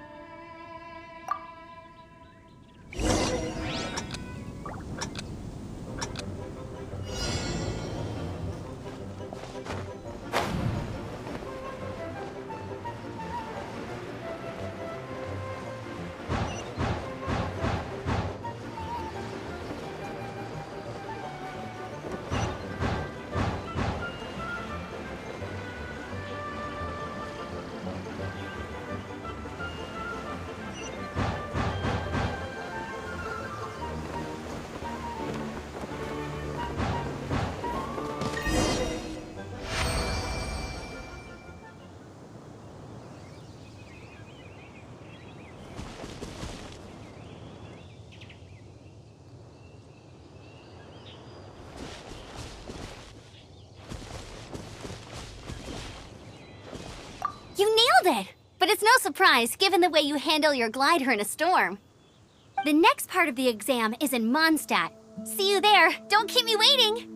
You nailed it! But it's no surprise, given the way you handle your glider in a storm. The next part of the exam is in Mondstadt. See you there. Don't keep me waiting.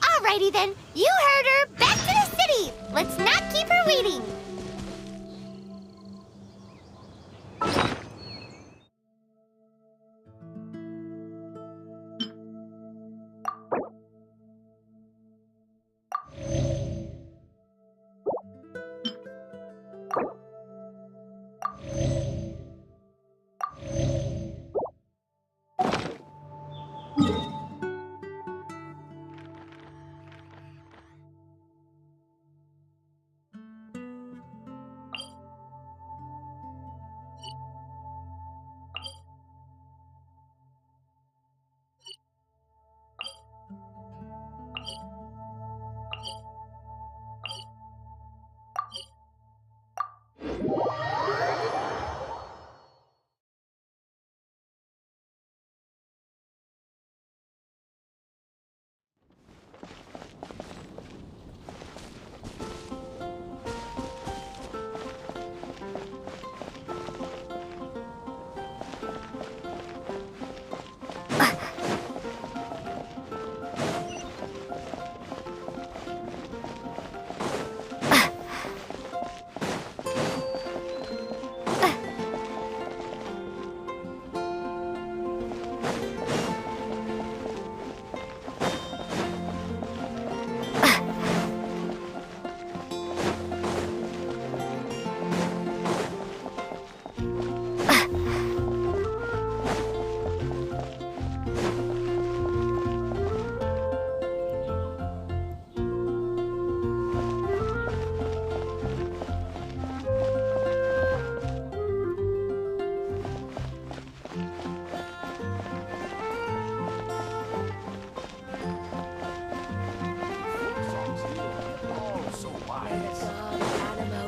Alrighty then, you heard her. Back to the city. Let's not keep her waiting.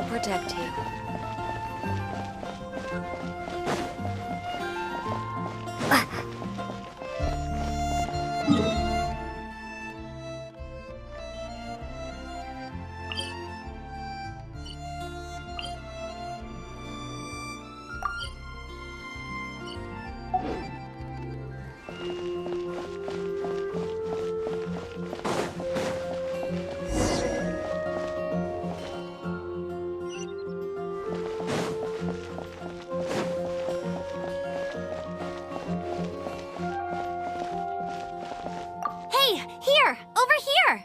Protect you. Hey, here! Over here!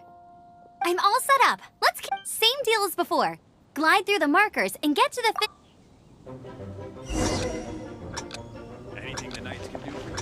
I'm all set up. Let's same deal as before. Glide through the markers and get to the Anything the knights can do for you?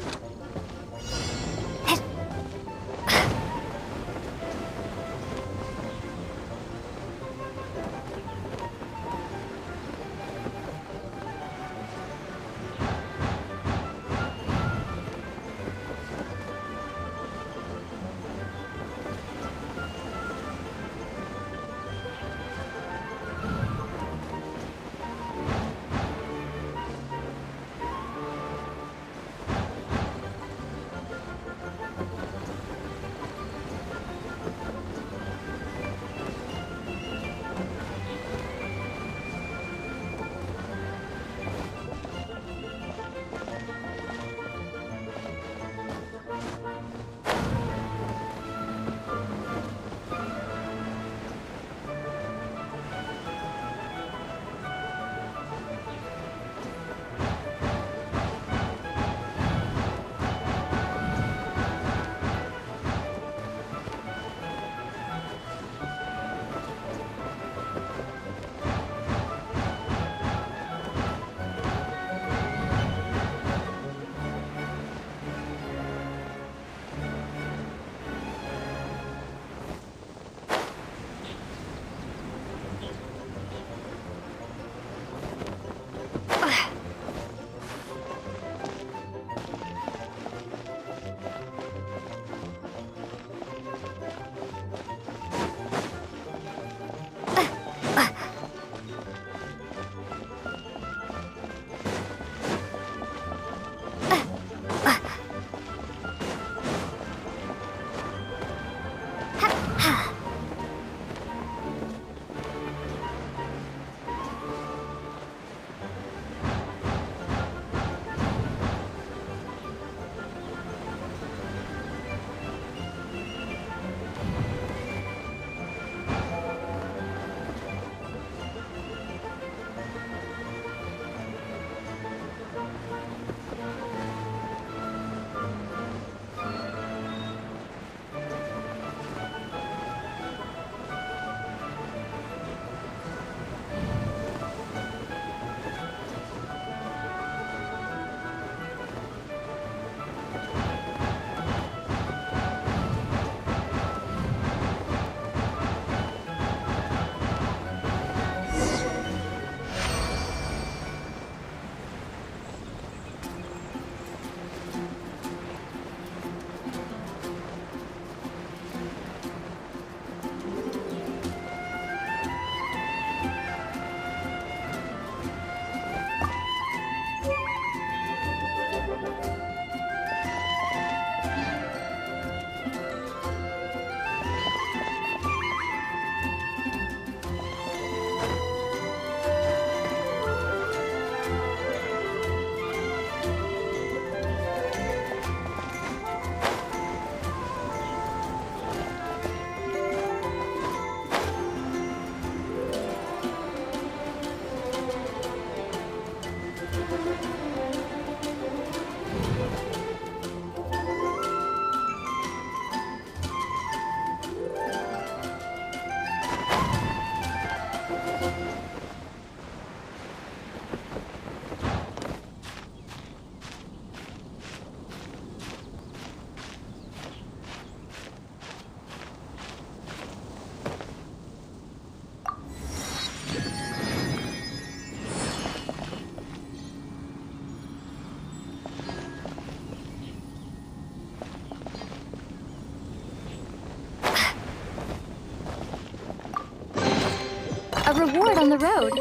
A reward on the road.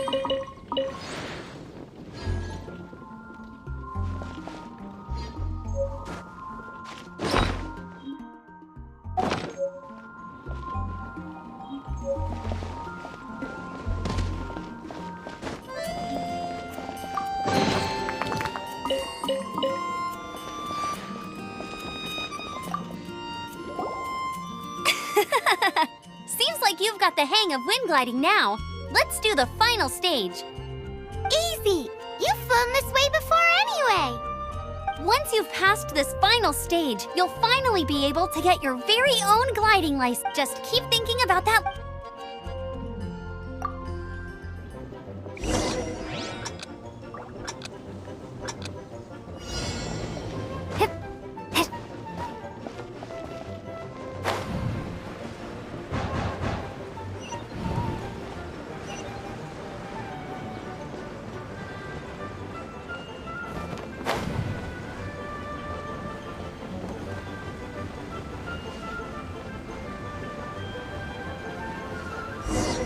Seems like you've got the hang of wind gliding now. Let's do the final stage. Easy! You've flown this way before anyway! Once you've passed this final stage, you'll finally be able to get your very own gliding license. Just keep thinking about that. Hip, hip.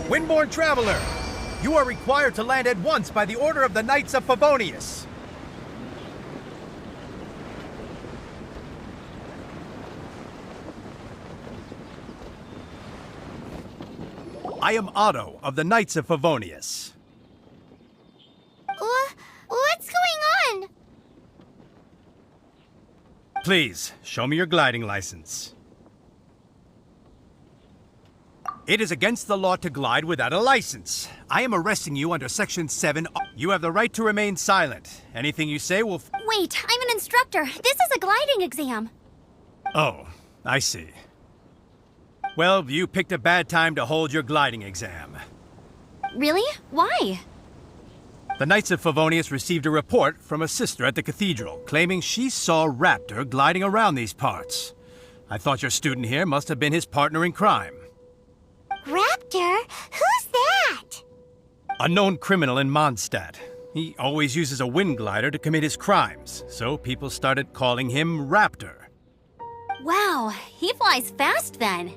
Windborn Traveler, you are required to land at once by the order of the Knights of Favonius. I am Otto of the Knights of Favonius. What's going on? Please, show me your gliding license. It is against the law to glide without a license. I am arresting you under Section 7. You have the right to remain silent. Anything you say will... Wait, I'm an instructor. This is a gliding exam. Oh, I see. Well, you picked a bad time to hold your gliding exam. Really? Why? The Knights of Favonius received a report from a sister at the cathedral claiming she saw Raptor gliding around these parts. I thought your student here must have been his partner in crime. Raptor? Who's that? A known criminal in Mondstadt. He always uses a wind glider to commit his crimes, so people started calling him Raptor. Wow, he flies fast then.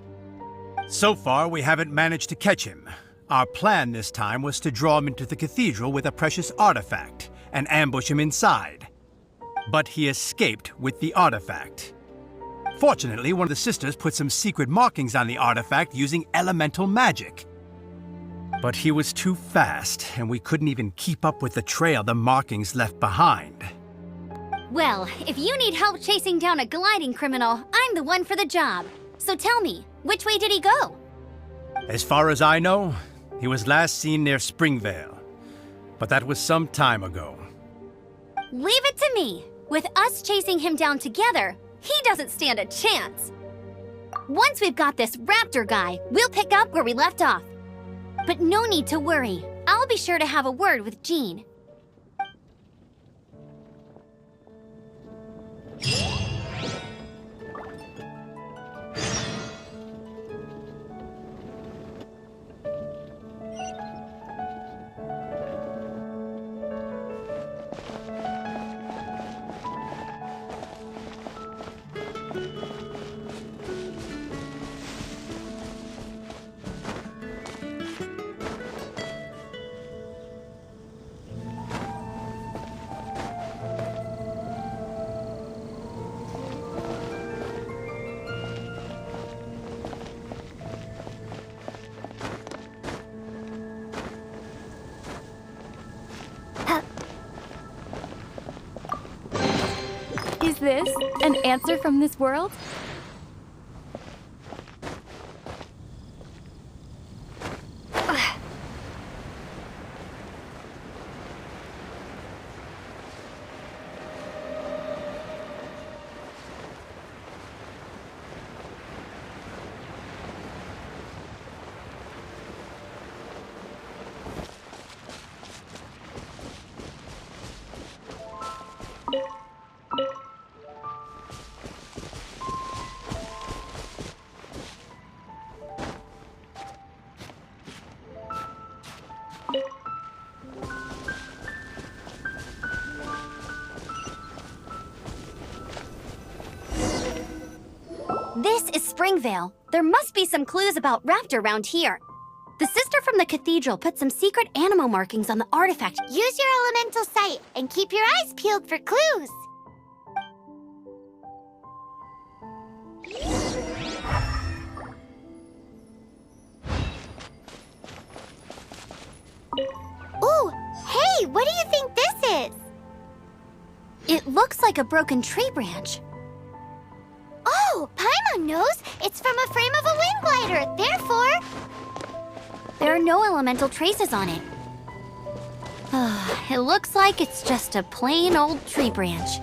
So far, we haven't managed to catch him. Our plan this time was to draw him into the cathedral with a precious artifact and ambush him inside. But he escaped with the artifact. Fortunately, one of the sisters put some secret markings on the artifact using elemental magic. But he was too fast, and we couldn't even keep up with the trail the markings left behind. Well, if you need help chasing down a gliding criminal, I'm the one for the job. So tell me, which way did he go? As far as I know, he was last seen near Springvale. But that was some time ago. Leave it to me. With us chasing him down together, he doesn't stand a chance. Once we've got this Raptor guy, we'll pick up where we left off. But no need to worry. I'll be sure to have a word with Jean. Is this an answer from this world? This is Springvale. There must be some clues about Raptor around here. The sister from the cathedral put some secret animal markings on the artifact. Use your elemental sight and keep your eyes peeled for clues. Ooh, hey, what do you think this is? It looks like a broken tree branch. Oh, Paimon knows. It's from a frame of a wind glider. Therefore, there are no elemental traces on it. It looks like it's just a plain old tree branch.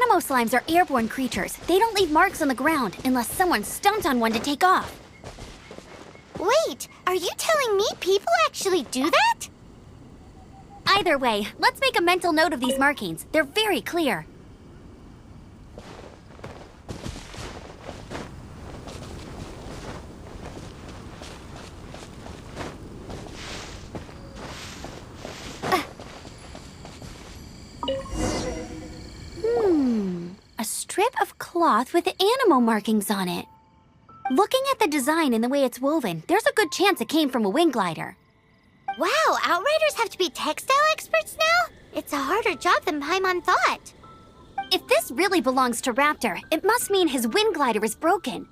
Animo slimes are airborne creatures. They don't leave marks on the ground unless someone stomped on one to take off. Wait, are you telling me people actually do that? Either way, let's make a mental note of these markings. They're very clear. A strip of cloth with animo markings on it. Looking at the design and the way it's woven, there's a good chance it came from a wing glider. Wow, Outriders have to be textile experts now? It's a harder job than Paimon thought. If this really belongs to Raptor, it must mean his wind glider is broken.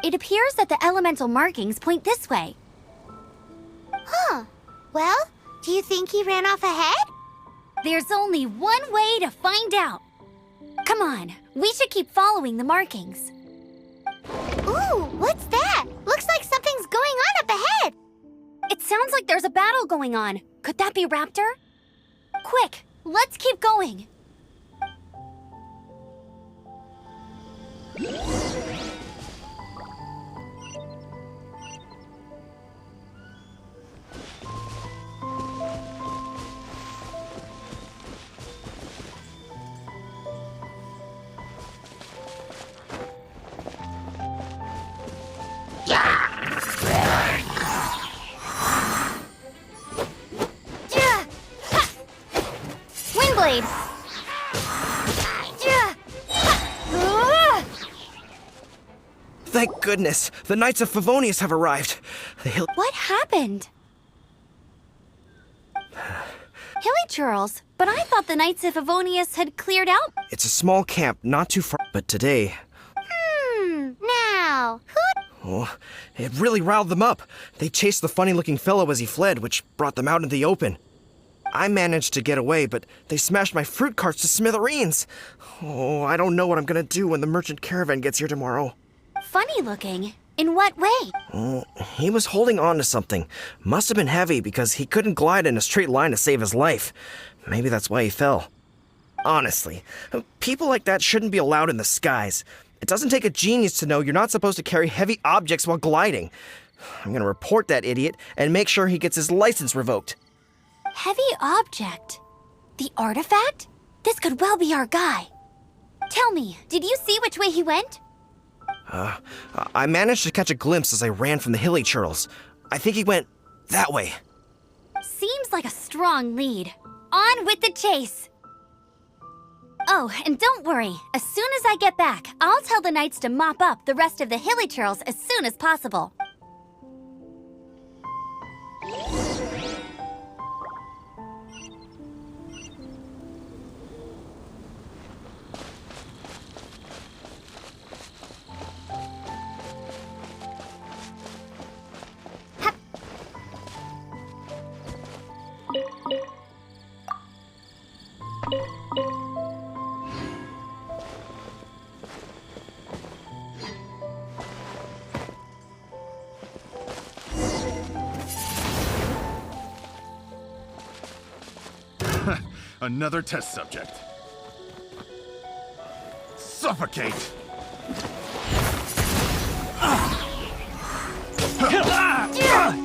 It appears that the elemental markings point this way. Huh. Well, do you think he ran off ahead? There's only one way to find out. Come on, we should keep following the markings. Ooh, what's that? Looks like something's going on up ahead. It sounds like there's a battle going on. Could that be Raptor? Quick, let's keep going. Windblade! Thank goodness, the Knights of Favonius have arrived. What happened? Hilly Churls, but I thought the Knights of Favonius had cleared out. It's a small camp, not too far, but today... Now, who... Oh, it really riled them up. They chased the funny-looking fellow as he fled, which brought them out into the open. I managed to get away, but they smashed my fruit carts to smithereens. Oh, I don't know what I'm gonna do when the merchant caravan gets here tomorrow. Funny looking? In what way? Oh, he was holding on to something. Must have been heavy because he couldn't glide in a straight line to save his life. Maybe that's why he fell. Honestly, people like that shouldn't be allowed in the skies. It doesn't take a genius to know you're not supposed to carry heavy objects while gliding. I'm gonna report that idiot and make sure he gets his license revoked. Heavy object? The artifact? This could well be our guy. Tell me, did you see which way he went? I managed to catch a glimpse as I ran from the hilly churls. I think he went that way. Seems like a strong lead. On with the chase! Oh, and don't worry. As soon as I get back, I'll tell the knights to mop up the rest of the hilly churls as soon as possible. Another test subject. Suffocate!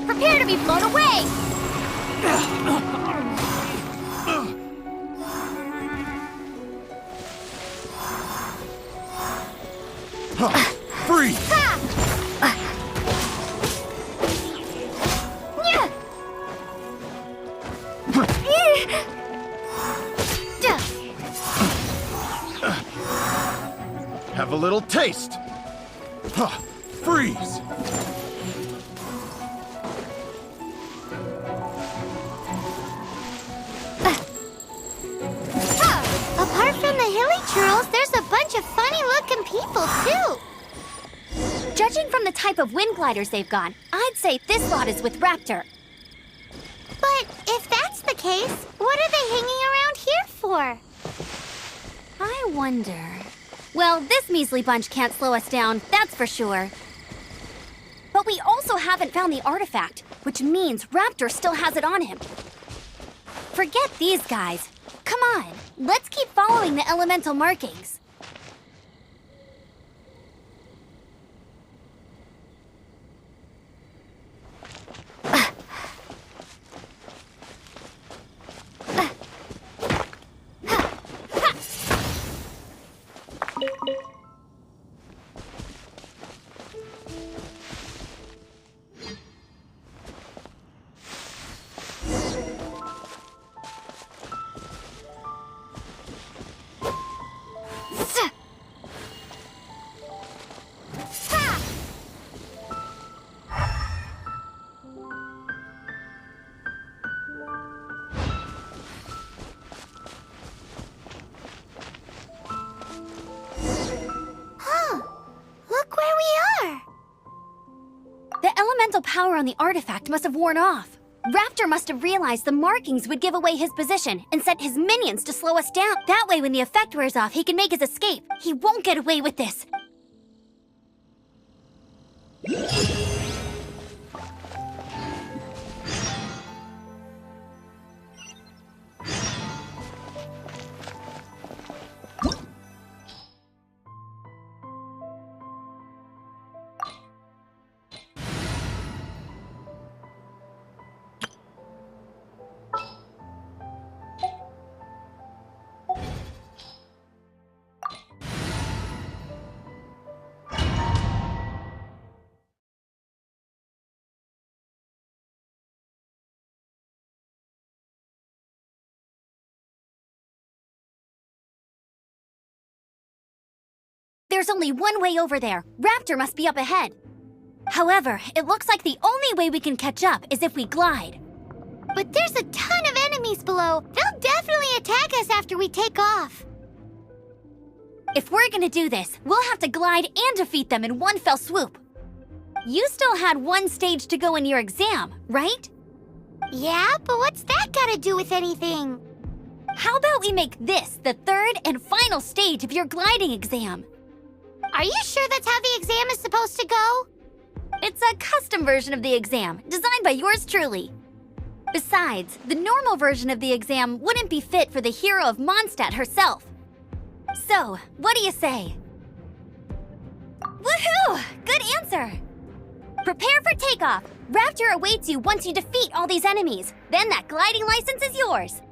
Prepare to be blown away! Freeze! Have a little taste. Freeze! Apart from the hilly churls, there's a bunch of funny-looking people, too. Judging from the type of wind gliders they've got, I'd say this lot is with Raptor. But if that's the case, what are they hanging around here for? I wonder... Well, this measly bunch can't slow us down, that's for sure. But we also haven't found the artifact, which means Raptor still has it on him. Forget these guys. Come on, let's keep following the elemental markings. The elemental power on the artifact must have worn off. Raptor must have realized the markings would give away his position and sent his minions to slow us down. That way, when the effect wears off, he can make his escape. He won't get away with this. There's only one way over there. Raptor must be up ahead. However, it looks like the only way we can catch up is if we glide. But there's a ton of enemies below. They'll definitely attack us after we take off. If we're gonna do this, we'll have to glide and defeat them in one fell swoop. You still had one stage to go in your exam, right? Yeah, but what's that gotta do with anything? How about we make this the third and final stage of your gliding exam? Are you sure that's how the exam is supposed to go? It's a custom version of the exam, designed by yours truly. Besides, the normal version of the exam wouldn't be fit for the hero of Mondstadt herself. So, what do you say? Woohoo! Good answer! Prepare for takeoff. Raptor awaits you once you defeat all these enemies. Then that gliding license is yours.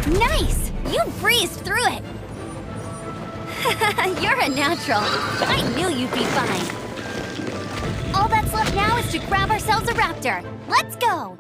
Nice! You breezed through it! You're a natural. I knew you'd be fine. All that's left now is to grab ourselves a raptor. Let's go!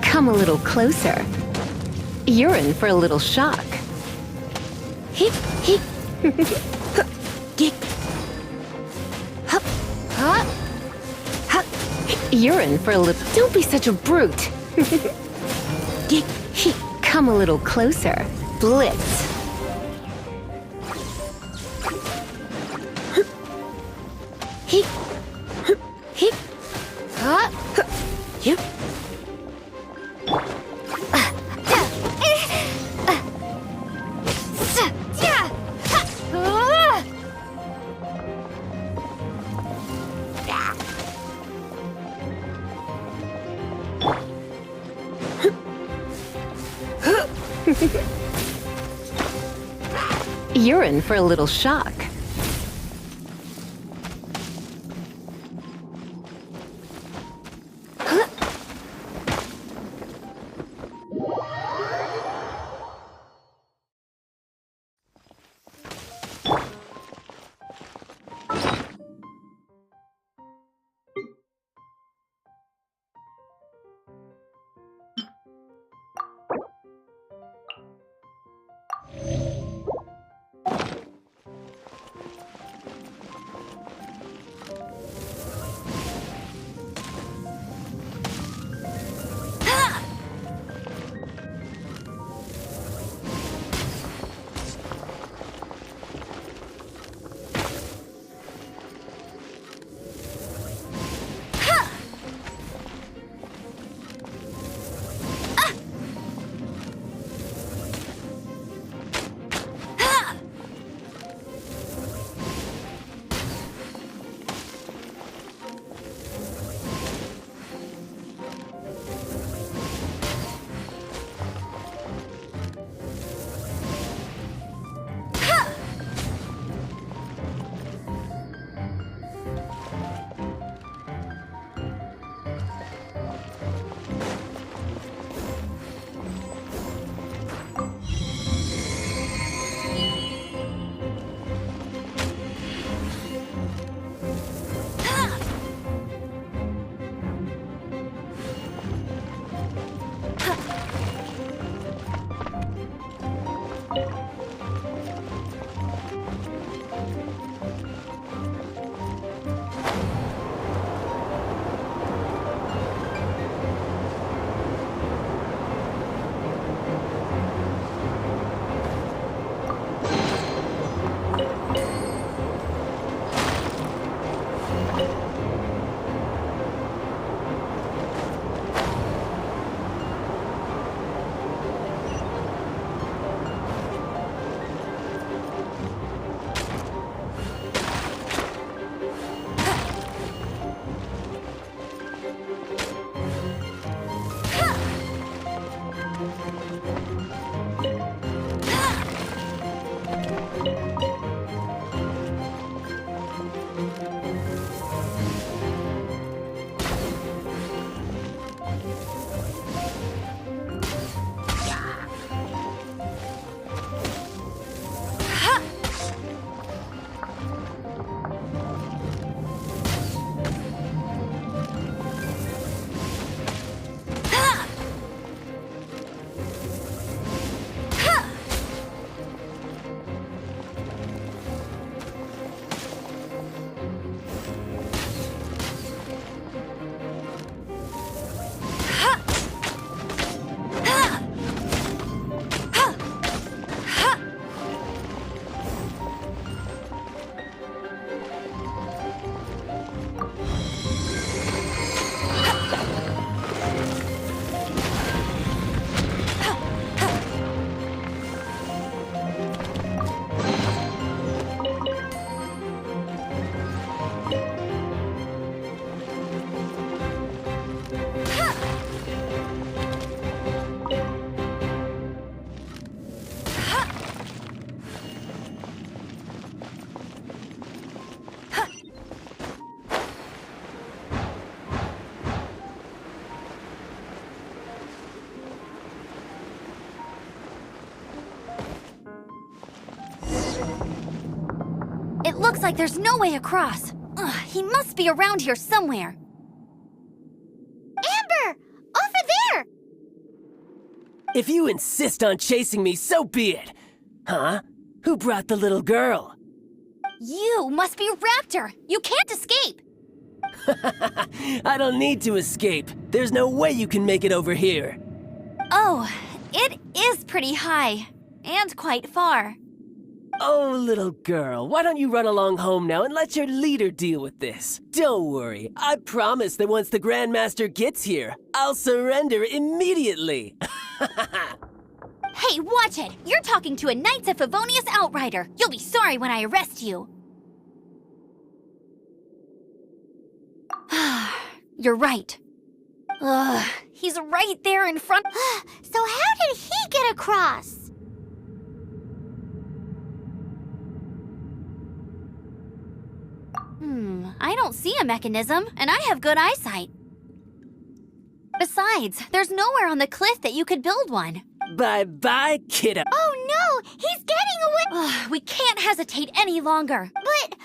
Come a little closer. You're in for a little shock. Hip, hip. Gick. Hup. Huh? Hup. You're in for a little... Don't be such a brute. Gick. Hip. Come a little closer. Blitz. Hip. Hip. Huh? Yep. You're in for a little shock. It looks like there's no way across. Ugh, he must be around here somewhere. Amber! If you insist on chasing me, so be it. Huh? Who brought the little girl? You must be Raptor! You can't escape! I don't need to escape. There's no way you can make it over here. Oh, it is pretty high. And quite far. Oh, little girl, why don't you run along home now and let your leader deal with this? Don't worry, I promise that once the Grandmaster gets here, I'll surrender immediately. Hey, watch it! You're talking to a Knights of Favonius outrider. You'll be sorry when I arrest you. You're right. Ugh, he's right there in front. So how did he get across? I don't see a mechanism, and I have good eyesight. Besides, there's nowhere on the cliff that you could build one. Bye-bye, kiddo. Oh no, he's getting away! We can't hesitate any longer. But...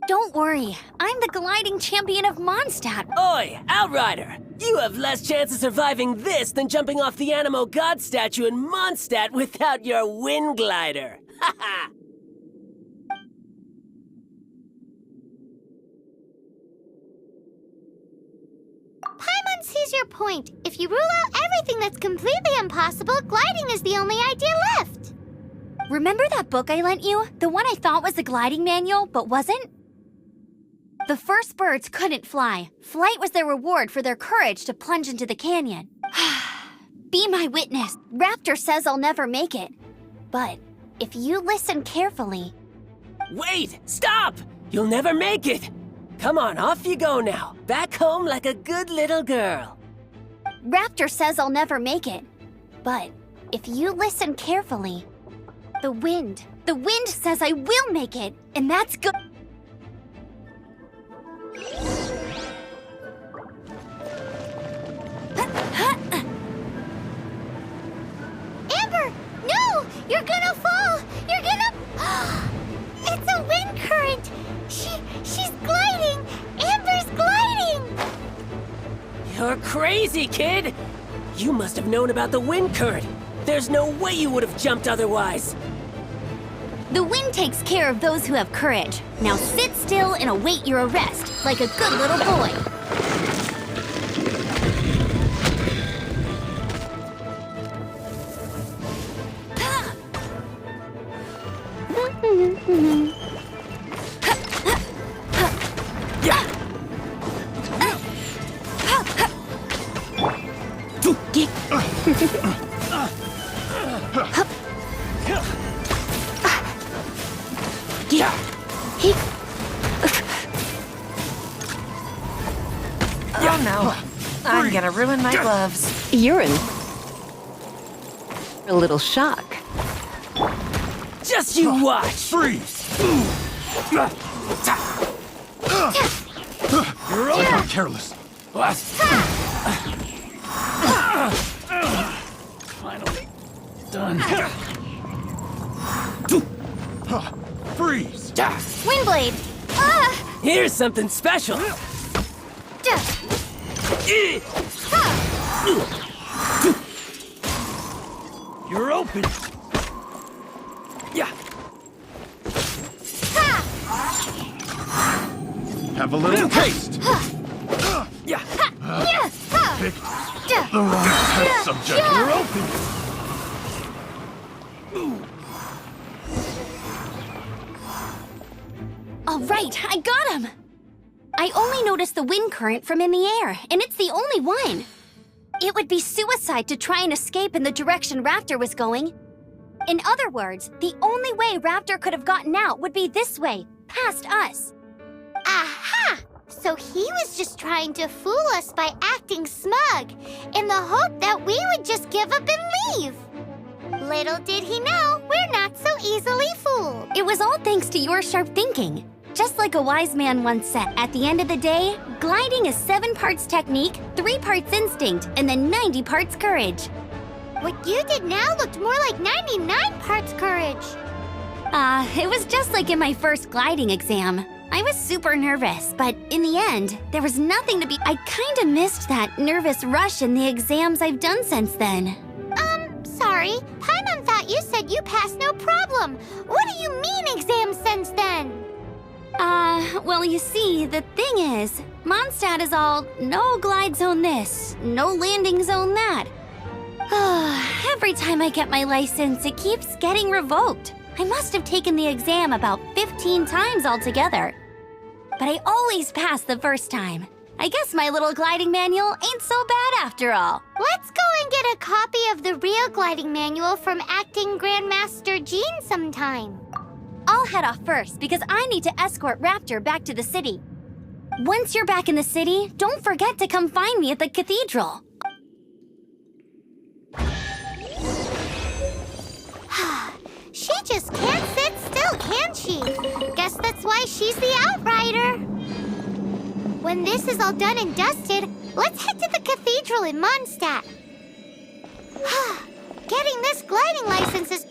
Don't worry, I'm the gliding champion of Mondstadt. Oi, Outrider! You have less chance of surviving this than jumping off the Animo God statue in Mondstadt without your wind glider. Ha ha! Paimon sees your point. If you rule out everything that's completely impossible, gliding is the only idea left. Remember that book I lent you? The one I thought was a gliding manual, but wasn't? The first birds couldn't fly. Flight was their reward for their courage to plunge into the canyon. Be my witness. Raptor says I'll never make it. But if you listen carefully... Wait! Stop! You'll never make it! Come on, off you go now. Back home like a good little girl. Raptor says I'll never make it. But if you listen carefully... The wind says I will make it, and that's good. Amber, no! You're gonna fall! You're gonna... It's a wind current! She's gliding! Amber's gliding! You're crazy, kid! You must have known about the wind current. There's no way you would have jumped otherwise. The wind takes care of those who have courage. Now sit still and await your arrest, like a good little boy. Oh no, I'm gonna ruin my gloves. You're in a little shock. Just you watch! Freeze! You're I'm careless. Finally done. Freeze! Windblade! Here's something special. You're open. Yeah. Have a little taste. Yeah. Picked the wrong test subject. You're open. All right, I got him! I only noticed the wind current from in the air, and it's the only one. It would be suicide to try and escape in the direction Raptor was going. In other words, the only way Raptor could have gotten out would be this way, past us. Aha! So he was just trying to fool us by acting smug, in the hope that we would just give up and leave. Little did he know, we're not so easily fooled. It was all thanks to your sharp thinking. Just like a wise man once said, at the end of the day, gliding is 7 parts technique, 3 parts instinct, and then 90 parts courage. What you did now looked more like 99 parts courage. It was just like in my first gliding exam. I was super nervous, but in the end, there was nothing to be... I kinda missed that nervous rush in the exams I've done since then. sorry. Paimon thought you said you passed no problem. What do you mean exam sense then? Well, you see, the thing is, Mondstadt is all no glide zone this, no landing zone that. Every time I get my license, it keeps getting revoked. I must have taken the exam about 15 times altogether. But I always pass the first time. I guess my little gliding manual ain't so bad after all. Let's go and get a copy of the real gliding manual from Acting Grandmaster Jean sometime. I'll head off first because I need to escort Raptor back to the city. Once you're back in the city, don't forget to come find me at the cathedral. She just can't sit still, can she? Guess that's why she's the Outrider. When this is all done and dusted, let's head to the cathedral in Mondstadt. Getting this gliding license is...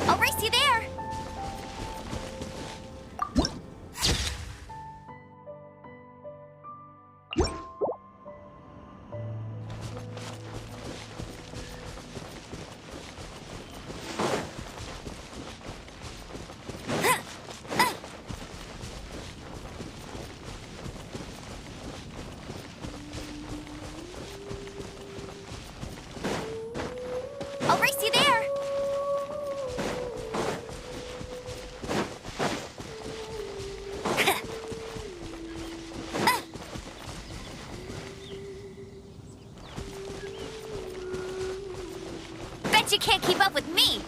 I'll race you there! I'll race you there! Bet you can't keep up with me!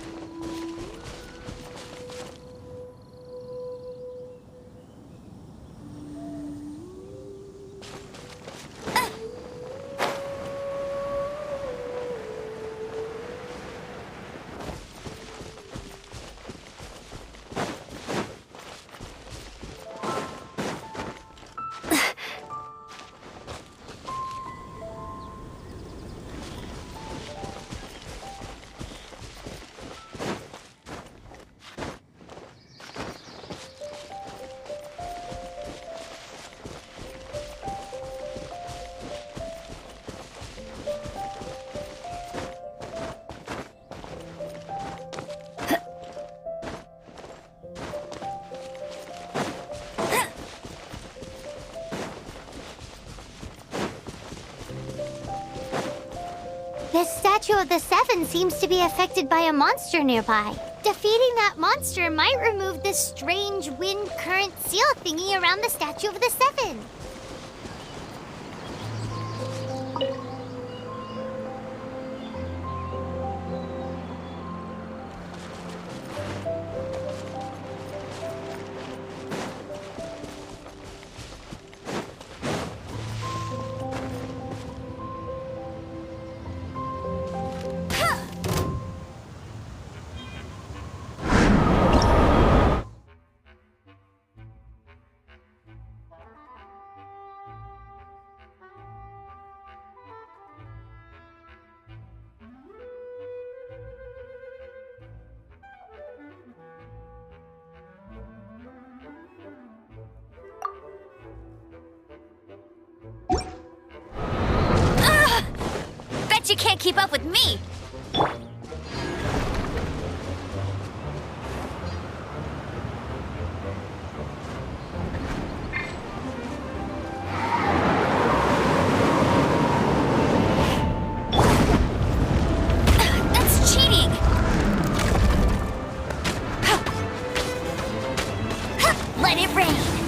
The Statue of the Seven seems to be affected by a monster nearby. Defeating that monster might remove this strange wind current seal thingy around the Statue of the Seven. Bet you can't keep up with me! Let it rain!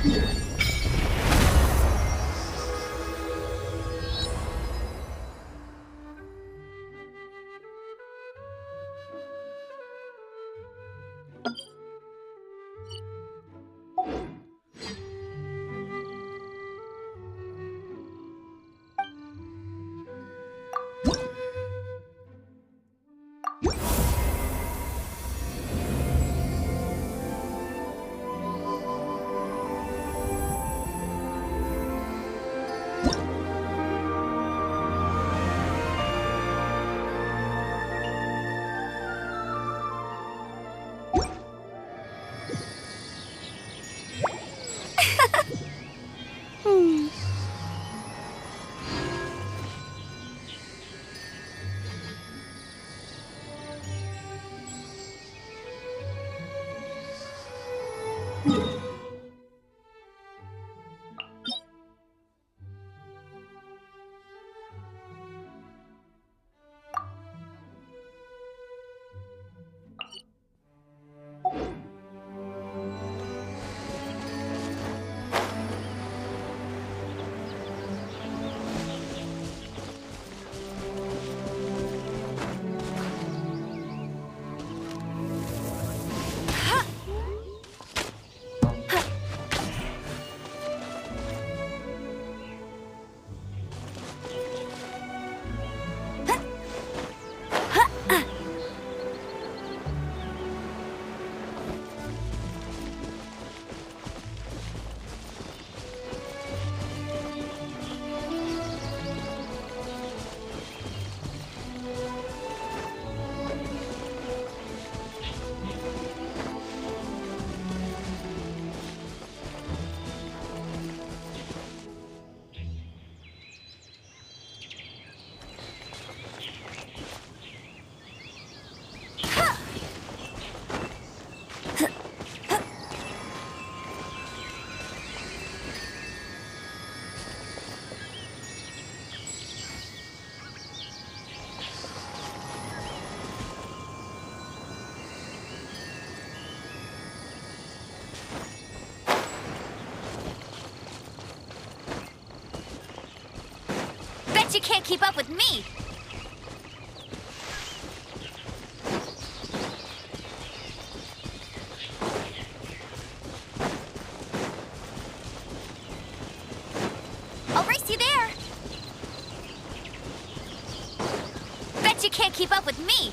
Get him! You can't keep up with me! I'll race you there! She can't keep up with me.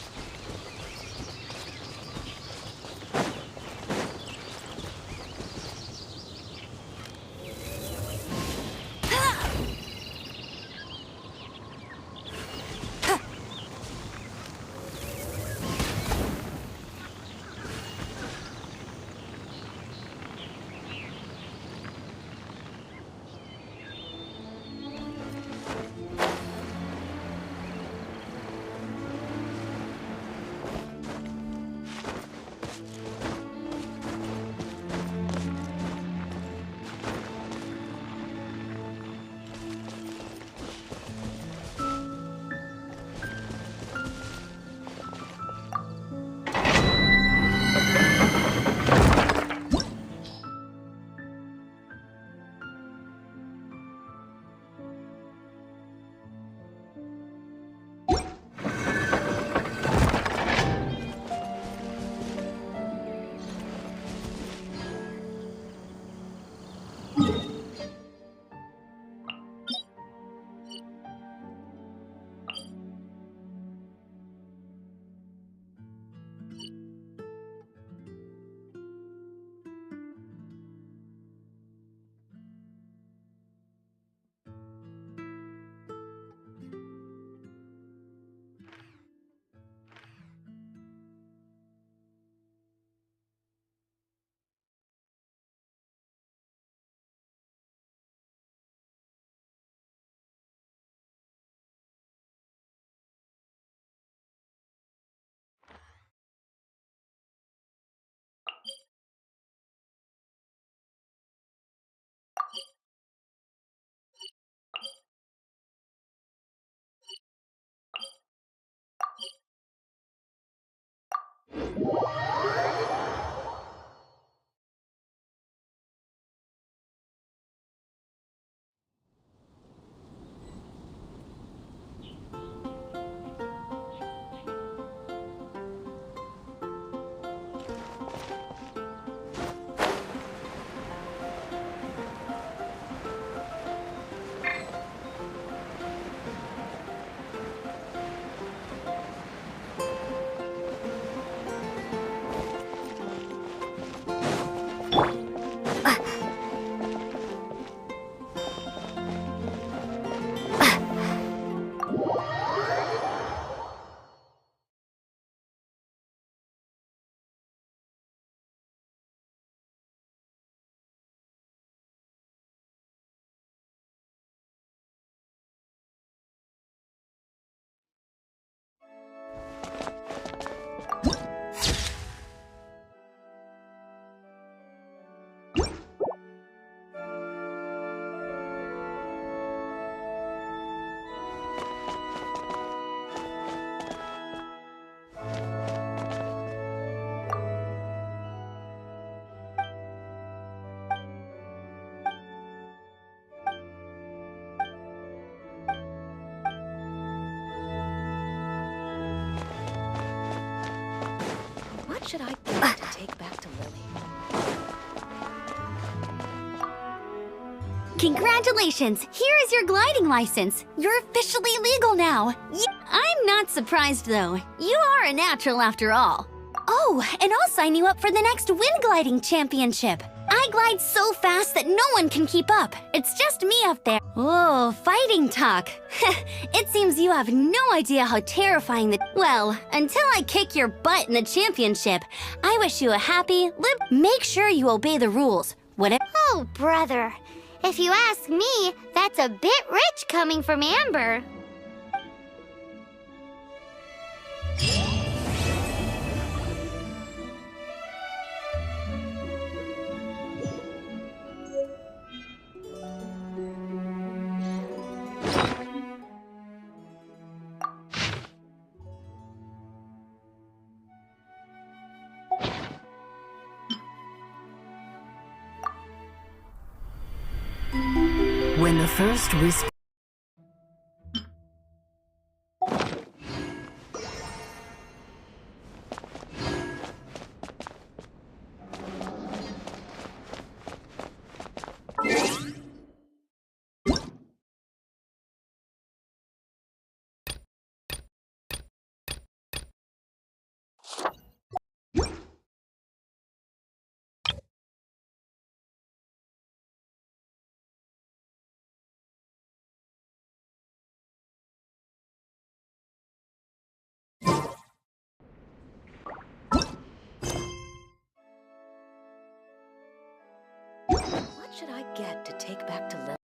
What should I get to take back to Lily? Congratulations! Here is your gliding license. You're officially legal now. I'm not surprised, though. You are a natural after all. Oh, and I'll sign you up for the next wind gliding championship. I glide so fast that no one can keep up. It's just me up there. Oh, fighting talk. It seems you have no idea how terrifying the... Well, until I kick your butt in the championship, I wish you a happy, Make sure you obey the rules. Whatever... Oh, brother. If you ask me, that's a bit rich coming from Amber. When the first whisper should I get to take back to Lily?